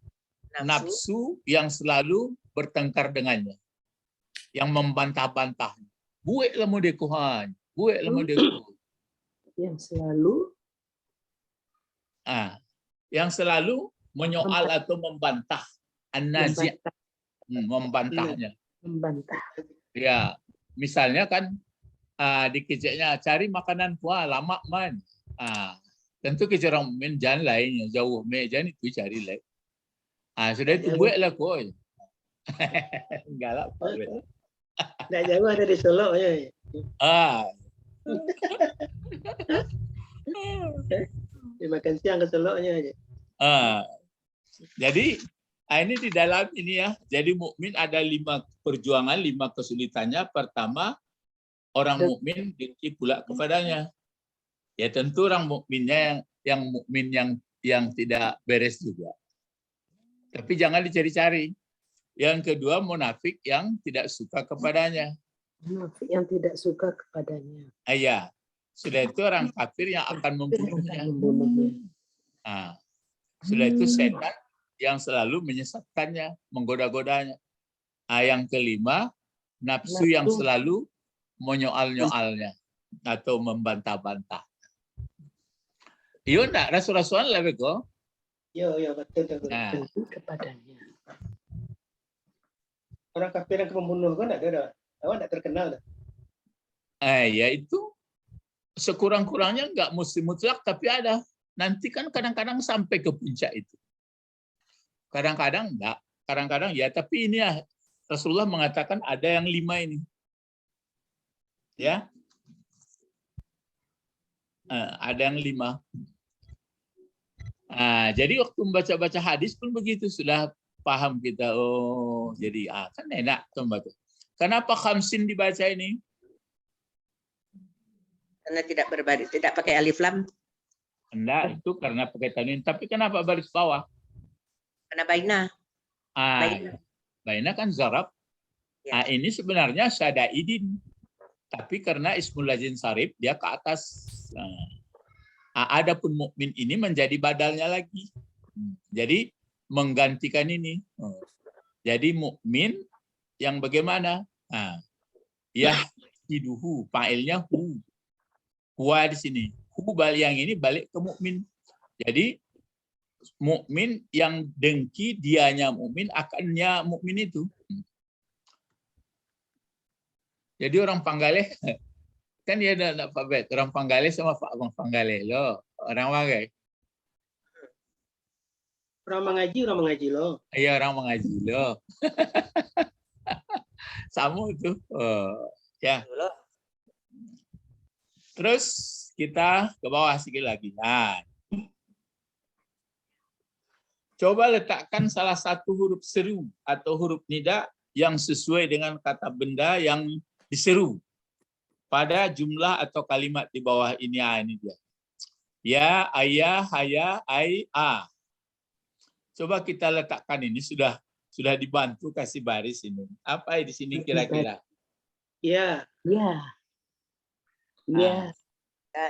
nafsu yang selalu bertengkar dengannya, yang membantah-bantah. Buek lemu dekuhan, buek lemu deku. Yang selalu Yang selalu menyoal atau membantah, an-nazi', membantahnya. membantah. Ya, misalnya kan dikeceknya cari makanan kuah lama man. Tentu kita orang main jalan lainnya jauh meja itu cari lain. Sudah itu buat lah kau. Enggak lah. Tidak jauh ada di Solo ya. Dimakan siang ke Solo nya aja. Jadi ini di dalam ini ya. Jadi mukmin ada 5 perjuangan, 5 kesulitannya. Pertama, orang mukmin dengki pula kepadanya. Ya tentu orang mukminnya yang mukmin yang tidak beres juga. Tapi jangan dicari-cari. Yang kedua, munafik yang tidak suka kepadanya. Munafik yang tidak suka kepadanya. Ya, sudah itu orang kafir yang akan membunuhnya. Sudah itu setan yang selalu menyesatkannya, menggoda-godanya. Yang kelima, nafsu yang selalu menyoal-nyoalnya atau membantah-bantah. Iya enggak, rasul-rasulan lebih kok. Iya, betul. Kepadanya. Orang kafir yang pembunuh kan ada. Awak tidak terkenal. Ya itu sekurang-kurangnya enggak mesti mutlak, tapi ada. Nanti kan kadang-kadang sampai ke puncak itu. Kadang-kadang enggak, kadang-kadang ya. Tapi ini ya Rasulullah mengatakan ada yang 5 ini. Ya, ada yang 5. Jadi waktu membaca-baca hadis pun begitu, sudah paham kita. Oh, jadi kan enak membaca. Kenapa khamsin dibaca ini? Karena tidak berbaris, tidak pakai alif lam. Enggak, itu karena pakai tanwin. Tapi kenapa baris bawah? Karena baina. Baina kan zarab. Ya. Ini sebenarnya syadaidin. Tapi karena ismul lazim sarif dia ke atas. Adapun mukmin ini menjadi badalnya lagi. Jadi menggantikan ini. Jadi mukmin yang bagaimana? Ya hiduhu, fa'ilnya hu. Huwa di sini. Hu balik yang ini balik ke mukmin. Jadi mukmin yang dengki dianya mukmin akannya mukmin itu. Jadi orang Panggale kan dia ada Pak Bet, orang Panggale sama Pak Abang Panggale loh, orang Panggale. Orang mengaji loh. Iya, orang mengaji loh. Sama itu. Ya. Terus kita ke bawah sedikit lagi. Coba letakkan salah satu huruf seru atau huruf nida yang sesuai dengan kata benda yang diseru pada jumlah atau kalimat di bawah ini. Ini dia. Ya, ayah, haya, ai, a. Coba kita letakkan ini sudah dibantu kasih baris ini. Apa di sini kira-kira? Iya. Ya. Ya.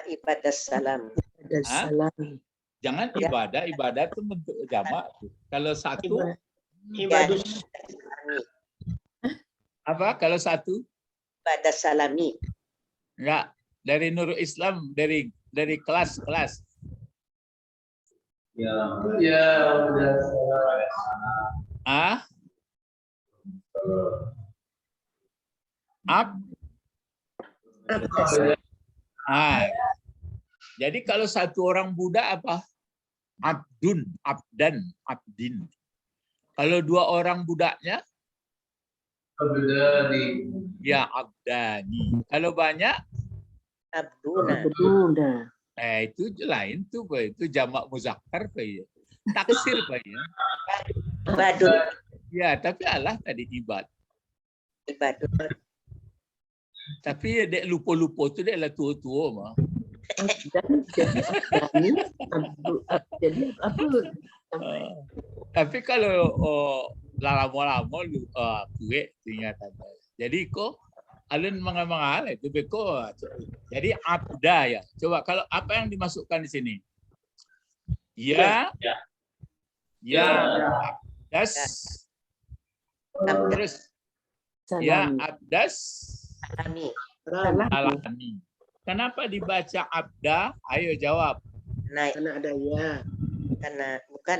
Ibadah salam. Salam. Jangan ibadah itu bentuk jamak. Kalau satu Ibadus. apa? Kalau satu Ibadah salami. enggak dari Nurul Islam dari kelas. Ya. Jadi kalau satu orang budak apa? Abdun, abdan, abdin. Kalau 2 orang budaknya? Abdani. Ya abdani. Kalau banyak? Abduna. Itu lain tuh, Pak. Itu jamak muzakkar, Pak. Ya. Taksir, Pak. Ya. Ibadun. Ya, tapi Allah tadi ibad. Ibadun. Tapi dek lupa-lupa tu dek lah tua-tua mah. Dan jadi Abdani, jadi apa? Tapi kalau lama-lama kuek ingatan. Jadi kok alun mengamal itu beko. Jadi abda ya. Coba kalau apa yang dimasukkan di sini? Ya. Abdas. Terus ya Salami. abdas Alami. alami. Kenapa dibaca abda? Ayo jawab. Naik. Karena ada ya. Karena bukan.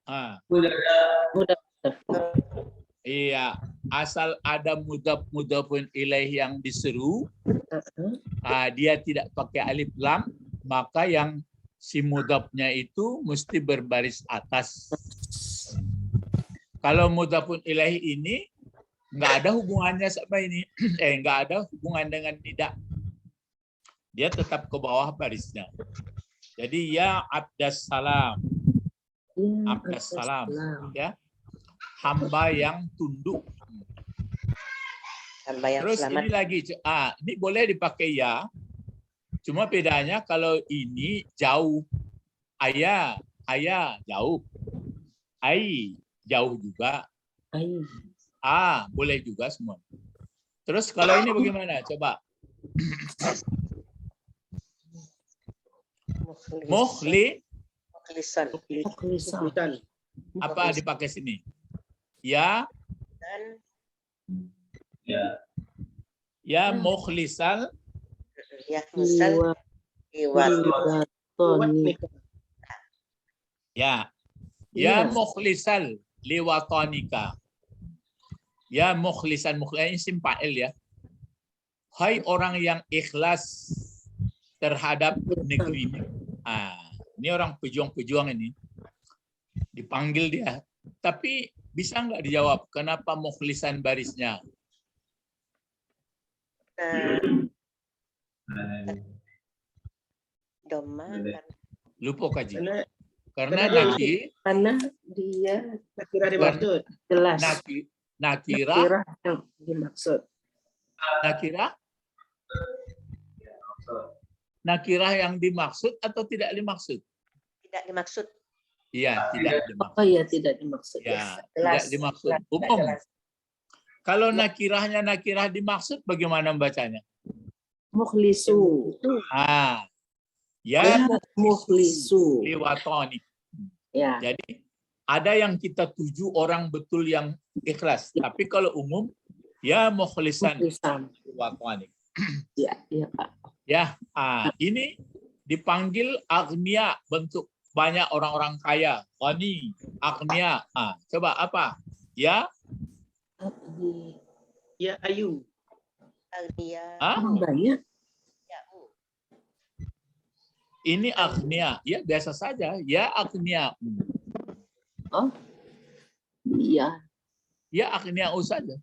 Ah, Mudah. iya, asal ada mudhafun ilaih yang diseru, dia tidak pakai alif lam, maka yang si mudhafnya itu mesti berbaris atas. Kalau mudhafun ilaih ini nggak ada hubungannya sama ini, nggak ada hubungan dengan tidak. Dia tetap ke bawah barisnya. Jadi ya abdas salam, abdas salam, ya. Hamba yang tunduk. Hamba yang Terus selamat. ini lagi, ini boleh dipakai ya. Cuma bedanya kalau ini jauh. Ayah jauh. Ai jauh juga. Ai. Boleh juga semua. Terus kalau ini bagaimana? Coba. Mukhlisan. Bukan. Apa dipakai sini? Ya, Dan ya mukhlisal. ya musal iwat. Toni. Ya. Iya. Ya mukhlisal liwatanika. Ya mukhlisan ini simpa'il ya. Hai orang yang ikhlas terhadap negeri ini. Ini orang pejuang-pejuang ini. Dipanggil dia. Tapi bisa nggak dijawab kenapa mukhlisan barisnya? Doma. Lupa kaji. Karena Karena Karena dia kira dimaksud. jelas. nakira yang dimaksud. nakirah yang dimaksud atau tidak dimaksud? Tidak dimaksud. Iya, tidak dimaksud. Oh iya, tidak dimaksud. Ya, Jelas. tidak dimaksud. Jelas. Umum. Jelas. Kalau nakirahnya nakirah dimaksud, bagaimana membacanya? Mukhlisu. Ya Mukhlisu. liwatoni. Ya. Jadi ada yang kita tuju orang betul yang ikhlas. Tapi kalau umum, ya mukhlisan Mukhlisan. liwatoni. Ya, iya Pak. Ya, ini dipanggil agnia, bentuk banyak orang-orang kaya. Ghani, agnia. Coba apa? Ya, Ini Ya ayu. Agnia. banyak. Ya'u. ini agnia. Ya, biasa saja. Ya agnia. Oh. Iya. Ya agnia saja.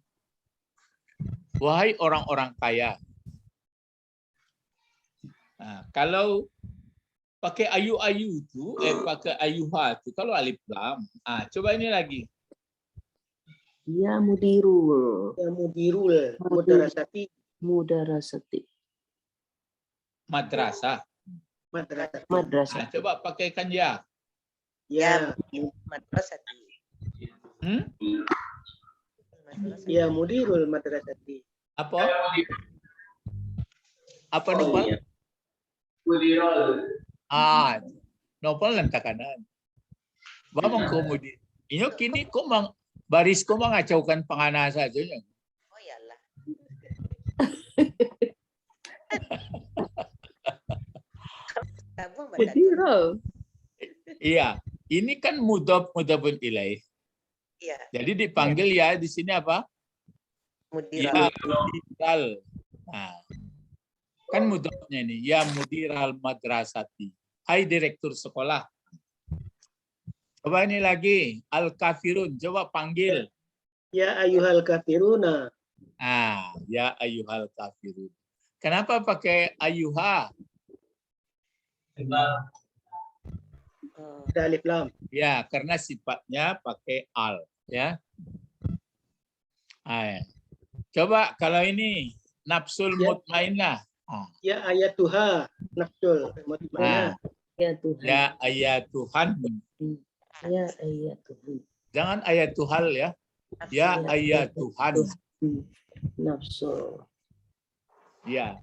Wahai orang-orang kaya. Kalau pakai ayu-ayu itu, pakai ayuha itu, kalau alif lam. Coba ini lagi. Ya mudirul. Ya mudirul. Mudarasati. Mudarasati. Madrasah. Madrasati. Madrasah. Coba pakaikan ya. Ya. Madrasati. Ya mudirul madrasati. Apa? Apa nopal? Mudirul. Nopal lang takanan. Bamang kemudian. Inyo kini ko baris ko mangacaukan panganasa saja. Oh iyalah. Kamu Mudirul. Iya, ini kan mudhafun ilaih. Iya, Jadi dipanggil ya di sini apa? mudiral. Ya mudiral. Kan mudhafnya ini. Ya mudiral madrasati. Hai direktur sekolah. Coba ini lagi. Al-kafirun. Coba panggil. Ya ayuhal kafiruna. Ya ayuhal kafirun. Kenapa pakai ayuha? Oh, Ada alif lam. Ya, karena sifatnya pakai al. Ya. Coba kalau ini nafsul Ya. mutmainnah. Ah. Ya ayatuha nafsul mutmainnah. Ya Tuhan. Ya ayat Tuhan. Ya ayat Tuhan. Jangan ayat Tuhan ya. Ya ayat Tuhan. Nafsu. Ya.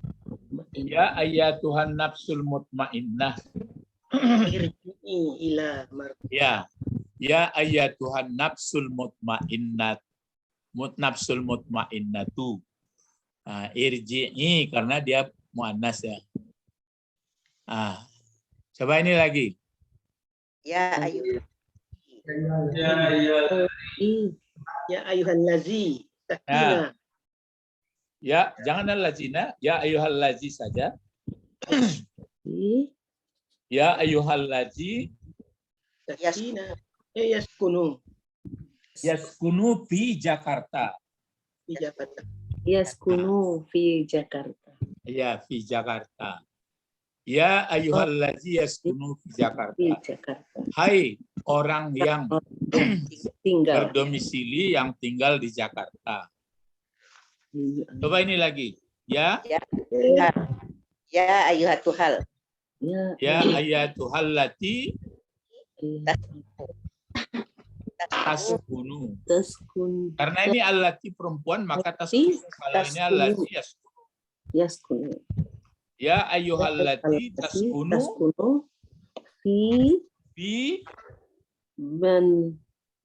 Ya ayat Tuhan nafsul mutmainnah. Irji'i ila Ya. Ya ayat Tuhan nafsul mutmainnat. Nafsul mutmainnatu. Nah, irji'i karena dia muannas ya. Ah. Coba ini lagi. Ya ayu. ya ayuhan lazi sakinah. Ya, jangan al-lazina. Ya ayyuhallazi saja. Ya ayyuhallazi Sakinah. Yaskunu yaskunu fi Jakarta. di Jakarta. Yaskunu fi Jakarta. Ya, fi Jakarta. Ya ayyuhallazi yaskunu fi Jakarta. Fi Jakarta. Hai orang yang Tinggal. berdomisili yang tinggal di Jakarta. Coba ini lagi. Ya, Ya ayuhatuhal. Ya. ya ayatuhallati taskunu. Taskun. Karena ini allati perempuan maka taskunu. Kalau ini allati yaskunu. Yaskunu. Ya ayyuhallati taskunu Taskunu. Fi fi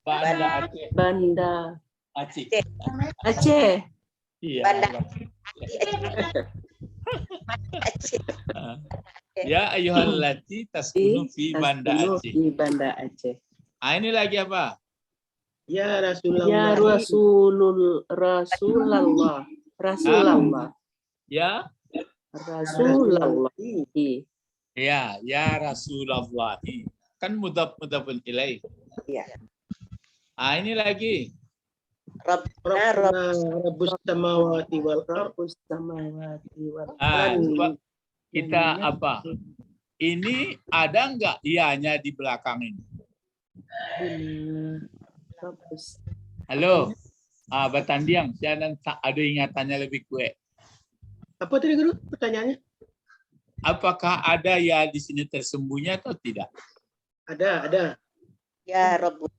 Banda Banda Aceh. Aceh. Iya. Banda. Ya ayyuhallati taskunu fi Banda Taskunu Aceh. Fi Banda Aceh. Ah, ini lagi apa? Ya Rasulullah. Ya Rasulullah. Rasulullah. Ya, Rasulullah. ya, ya Rasulullah. Kan mudhaf-mudhafun ilaih. Iya. Ah, ini lagi. Rabbana Rabbus samawati wal ard. Rabbus samawati wal Ah, ardi. coba kita apa? Ini ada nggak ianya di belakang ini? Rabbus. Halo, Batandiang, saya tak ada ingatannya lebih kue. Apa tadi guru pertanyaannya? Apakah ada ya di sini tersembunyi atau tidak? Ada. Ya Rabbus.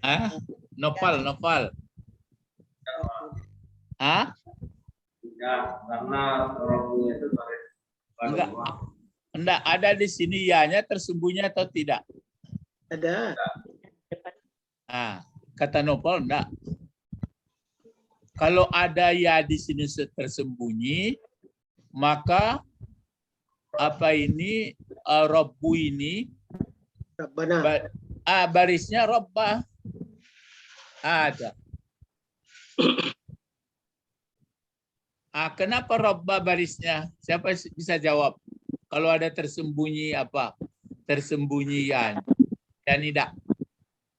Ah, nopal. Ah, Ya, karena Rabbunya itu enggak. Enggak ada di sini ianya tersembunyi atau tidak? Ada. Ah, kata nopal enggak. Kalau ada ya di sini tersembunyi, maka apa ini Rabbu ini Rabbana. barisnya Rabbah. Ada. Kenapa Rabbah barisnya? Siapa bisa jawab? Kalau ada tersembunyi apa? Tersembunyian. Dan tidak.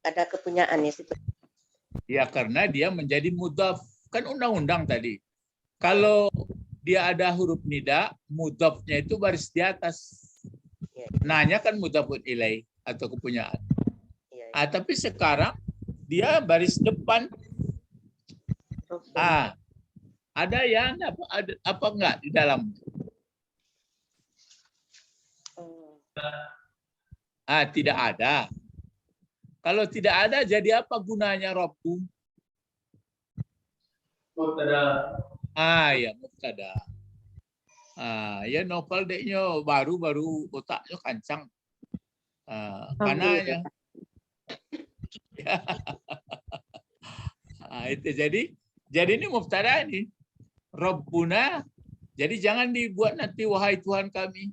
Ada kepunyaan ya situ. Ya karena dia menjadi mudhaf. Kan undang-undang tadi. Kalau dia ada huruf nida, mudhafnya itu baris di atas. Nanya kan mudhafun ilaih atau kepunyaan. Tapi sekarang dia baris depan. Ada ya apa enggak di dalam? Tidak ada. Kalau tidak ada, jadi apa gunanya Rabbu? Mubtada. Ya mubtada. Ya novel deknya baru otaknya kancang. Karena ya. Itu jadi ini mubtada ini. Rabbuna. Jadi jangan dibuat nanti wahai Tuhan kami.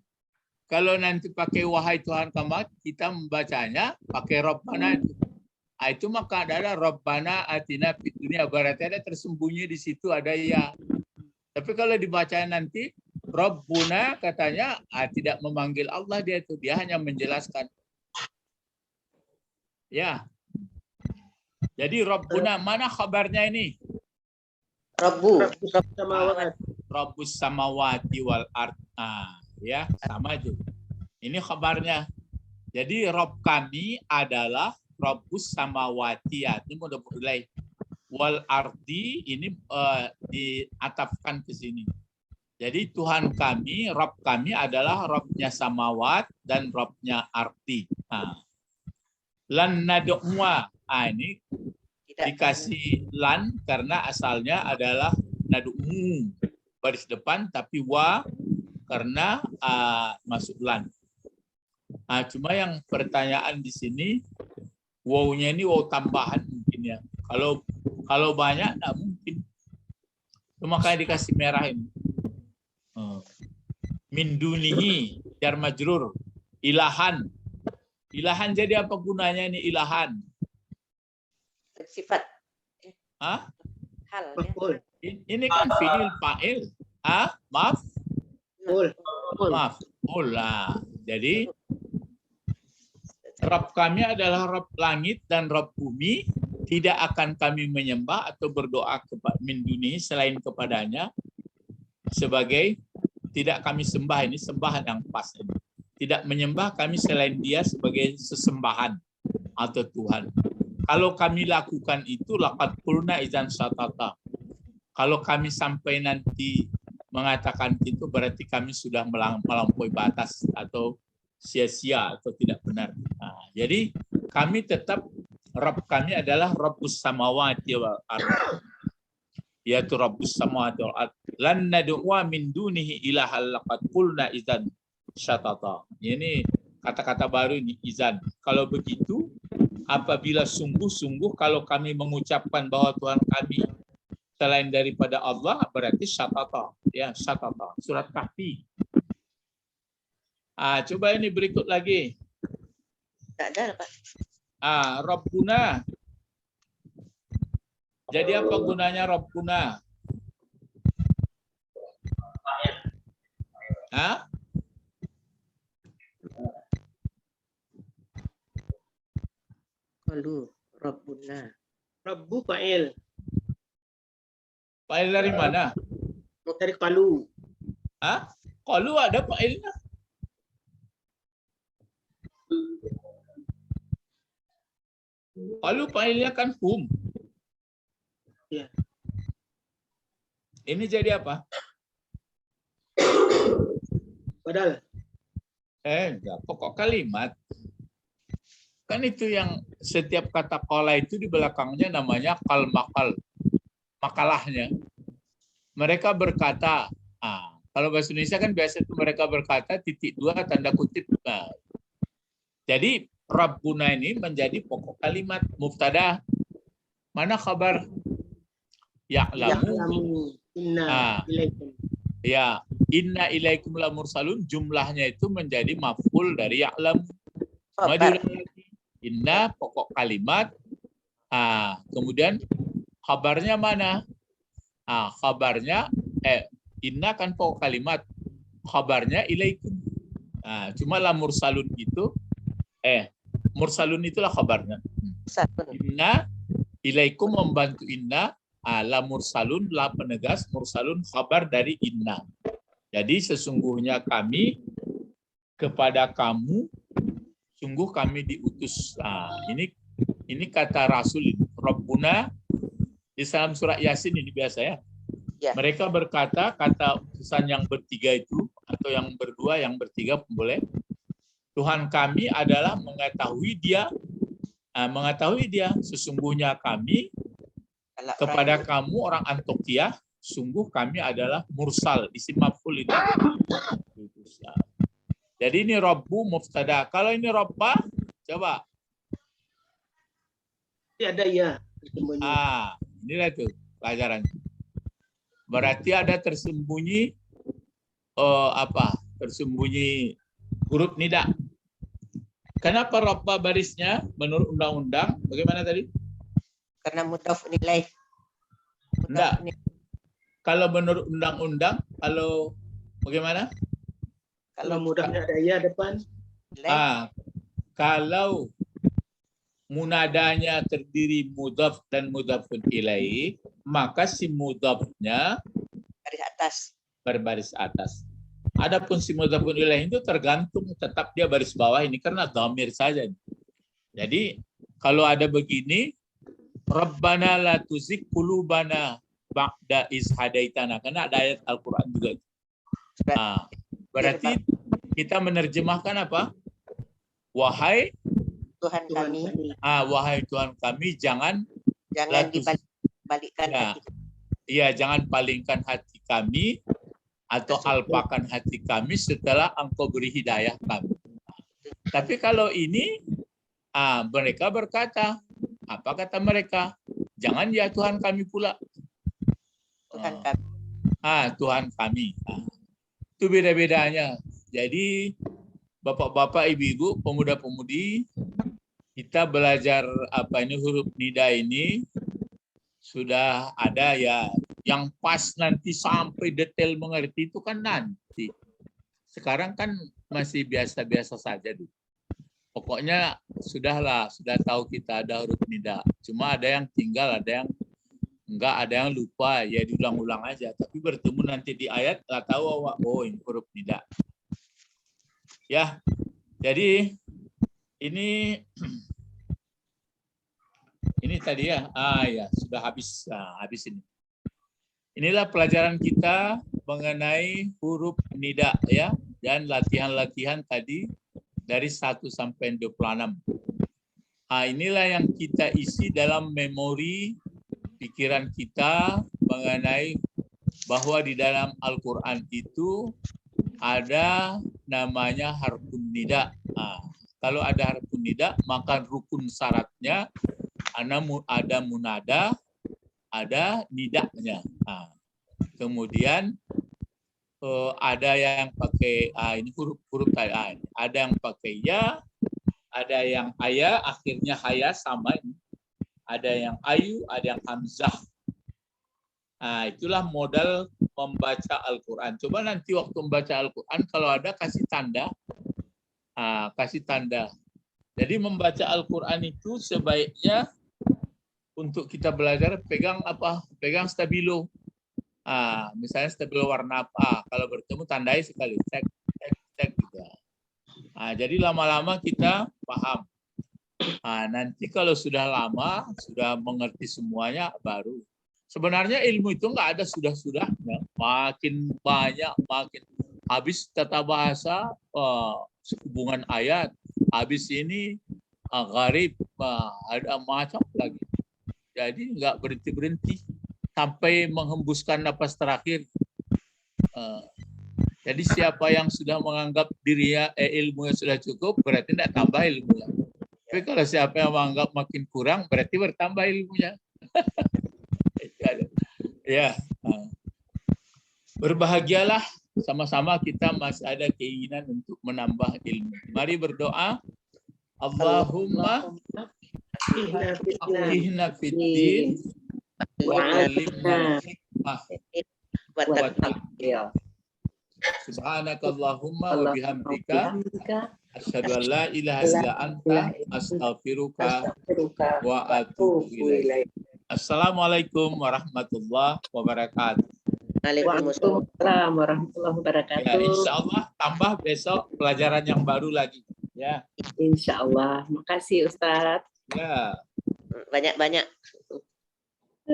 Kalau nanti pakai wahai Tuhan kami, kita membacanya pakai Rabbana itu. Itu maka ada Rabbana atina fid dunya, berarti ada tersembunyi di situ ada ya. Tapi kalau dibaca nanti Rabbuna katanya tidak memanggil Allah dia hanya menjelaskan. Ya. Jadi Rabbuna mana kabarnya ini? Rabbus samawati wal ard. Ya, sama juga. Ini kabarnya. Jadi Rabb kami adalah Rabbus samawati. Ini mudah mulai. wal ardi ini diatafkan ke sini. Jadi Tuhan kami, Rabb kami adalah Rabbnya samawat dan Rabbnya ardi. Lan nad'uwa. Ini dikasih lan karena asalnya adalah nad'u baris depan, tapi wa karena masuk lan. Cuma yang pertanyaan di sini, wow-nya ini wow tambahan mungkin ya. Kalau banyak nggak mungkin. Makanya dikasih merah ini. Min dunihi jar majrur ilahan. Ilahan jadi apa gunanya ini ilahan? Sifat. Hah? Hal. Ya. Maf'ul. Ini kan fi'il fa'il. Maaf. Maaf. Jadi Rabb kami adalah Rabb langit dan Rabb bumi. Tidak akan kami menyembah atau berdoa kepada min dunihi selain kepadanya sebagai tidak kami sembah, ini sembah yang pas ini. Tidak menyembah kami selain dia sebagai sesembahan atau Tuhan. Kalau kami lakukan itu laqad qulna idzan syatata. Kalau kami sampai nanti mengatakan itu berarti kami sudah melampaui batas atau sia-sia atau tidak benar. Jadi kami tetap Rabb kami adalah Rabbus samawati wal ardh. Yaitu Rabbus samawati wal ardh. Lan nad'uwa min dunihi ilahal laqad qulna idzan syatata. Ini kata-kata baru ini izan. Kalau begitu, apabila sungguh-sungguh kalau kami mengucapkan bahwa Tuhan kami selain daripada Allah, berarti syatata. Ya, syatata. Surat Kahfi. Coba ini berikut lagi. Tak ada, Pak. Rabbuna. Jadi apa gunanya Rabbuna? Qalu Rabbuna. Rabbu fa'il. Fa'il dari mana? Dari qalu. Qalu ada fa'ilnya. Qalu fa'ilnya kan hum. Ya. Ini jadi apa? Padahal. Enggak, pokok kalimat. Kan itu yang setiap kata qala itu di belakangnya namanya makal. Makalahnya. Mereka berkata, kalau bahasa Indonesia kan biasa itu mereka berkata titik dua tanda kutip. Jadi Rabbuna ini menjadi pokok kalimat mubtada. Mana khabar? Ya'lamu. Inna ilaikum. Ya, inna ilaikum la mursalun, jumlahnya itu menjadi maf'ul dari ya'lamu. Inna pokok kalimat. Kemudian khabarnya mana? Khabarnya inna kan pokok kalimat. Khabarnya ilaikum. Cuma la mursalun itu mursalun itulah khabarnya. Inna ilaikum membantu inna, la mursalun la penegas, mursalun khabar dari inna. Jadi sesungguhnya kami kepada kamu, sungguh kami diutus. Ini kata Rasul ini. Rabbuna di dalam surat Yasin ini biasa ya. Mereka berkata kata utusan yang bertiga itu atau yang berdua, yang bertiga pun boleh. Tuhan kami adalah mengetahui dia sesungguhnya kami kepada kamu orang Antioquia, sungguh kami adalah mursal, isim maf'ul itu. Jadi ini Rabbu mubtada. Kalau ini Rabba, coba. Ada ya. Inilah itu pelajarannya. Berarti ada tersembunyi tersembunyi huruf nida. Kenapa Rabba barisnya menurut undang-undang? Bagaimana tadi? Karena mudhaf ilaih. Enggak. Kalau menurut undang-undang, kalau bagaimana? Kalau mudahnya ada ya depan. Kalau munadanya terdiri mudhaf dan mudhafun ilaih, maka si mudhafnya Garis atas. berbaris atas. Adapun si mudhafun ilaih itu tergantung tetap dia baris bawah ini karena dhamir saja. Jadi kalau ada begini Rabbana la tuzigh qulubana ba'da iz hadaitana. Karena ada ayat Al-Qur'an juga. Ah, berarti kita menerjemahkan apa? Wahai Tuhan kami, wahai Tuhan kami, jangan jangan Latus- dibalikkan Ya. hati. Iya, jangan palingkan hati kami atau alpakan hati kami setelah Engkau beri hidayah kami. Tapi kalau ini, mereka berkata, apa kata mereka? Jangan ya Tuhan kami pula. Tuhan kami. Tuhan kami. Itu beda-bedanya. Jadi, bapak-bapak, ibu-ibu, pemuda-pemudi, kita belajar huruf nida ini sudah ada ya. Yang pas nanti sampai detail mengerti itu kan nanti. Sekarang kan masih biasa-biasa saja. Pokoknya sudah tahu kita ada huruf nida. Cuma ada yang tinggal, ada yang enggak, ada yang lupa, ya diulang-ulang aja. Tapi bertemu nanti di ayat, nggak tahu, oh ini huruf nida. Ya, jadi ini tadi ya, ya sudah habis ini. Inilah pelajaran kita mengenai huruf nida ya, dan latihan-latihan tadi dari 1 sampai 26. Inilah yang kita isi dalam memori pikiran kita mengenai bahwa di dalam Al-Quran itu ada namanya harfun nida. Kalau ada harfun nida, maka rukun syaratnya ada munada, ada nidanya. Kemudian ada yang pakai ini huruf tadi. Ada yang pakai ya, ada yang aya, akhirnya haya sama ini. Ada yang ayu, ada yang hamzah. Itulah modal membaca Al-Quran. Coba nanti waktu membaca Al-Quran kalau ada kasih tanda. Kasih tanda. Jadi membaca Al-Quran itu sebaiknya untuk kita belajar pegang apa? Pegang stabilo. Misalnya stabilo warna apa? Kalau bertemu tandai sekali. Cek gitu. Jadi lama-lama kita paham. Nanti kalau sudah lama, sudah mengerti semuanya, baru. Sebenarnya ilmu itu nggak ada sudah-sudahnya. Makin banyak, makin habis tata bahasa, hubungan ayat, habis ini gharib, ada macam lagi. Jadi nggak berhenti-berhenti sampai menghembuskan napas terakhir. Jadi siapa yang sudah menganggap dirinya ilmunya sudah cukup, berarti tidak tambah ilmunya. Tapi kalau siapa yang menganggap makin kurang, berarti bertambah ilmunya. Ya, berbahagialah sama-sama kita masih ada keinginan untuk menambah ilmu. Mari berdoa. Allahumma ihna fiddin wa alimna hikmah wa taqwa. Subhanakallahumma wa bihamdika asyhadu an la ilaha illa anta astaghfiruka wa atubu ilaik. Assalamualaikum warahmatullahi wabarakatuh. Waalaikumsalam warahmatullahi wabarakatuh. Ya, insya Allah tambah besok pelajaran yang baru lagi. Ya. Insya Allah. Makasih Ustadz. Ya. Banyak-banyak.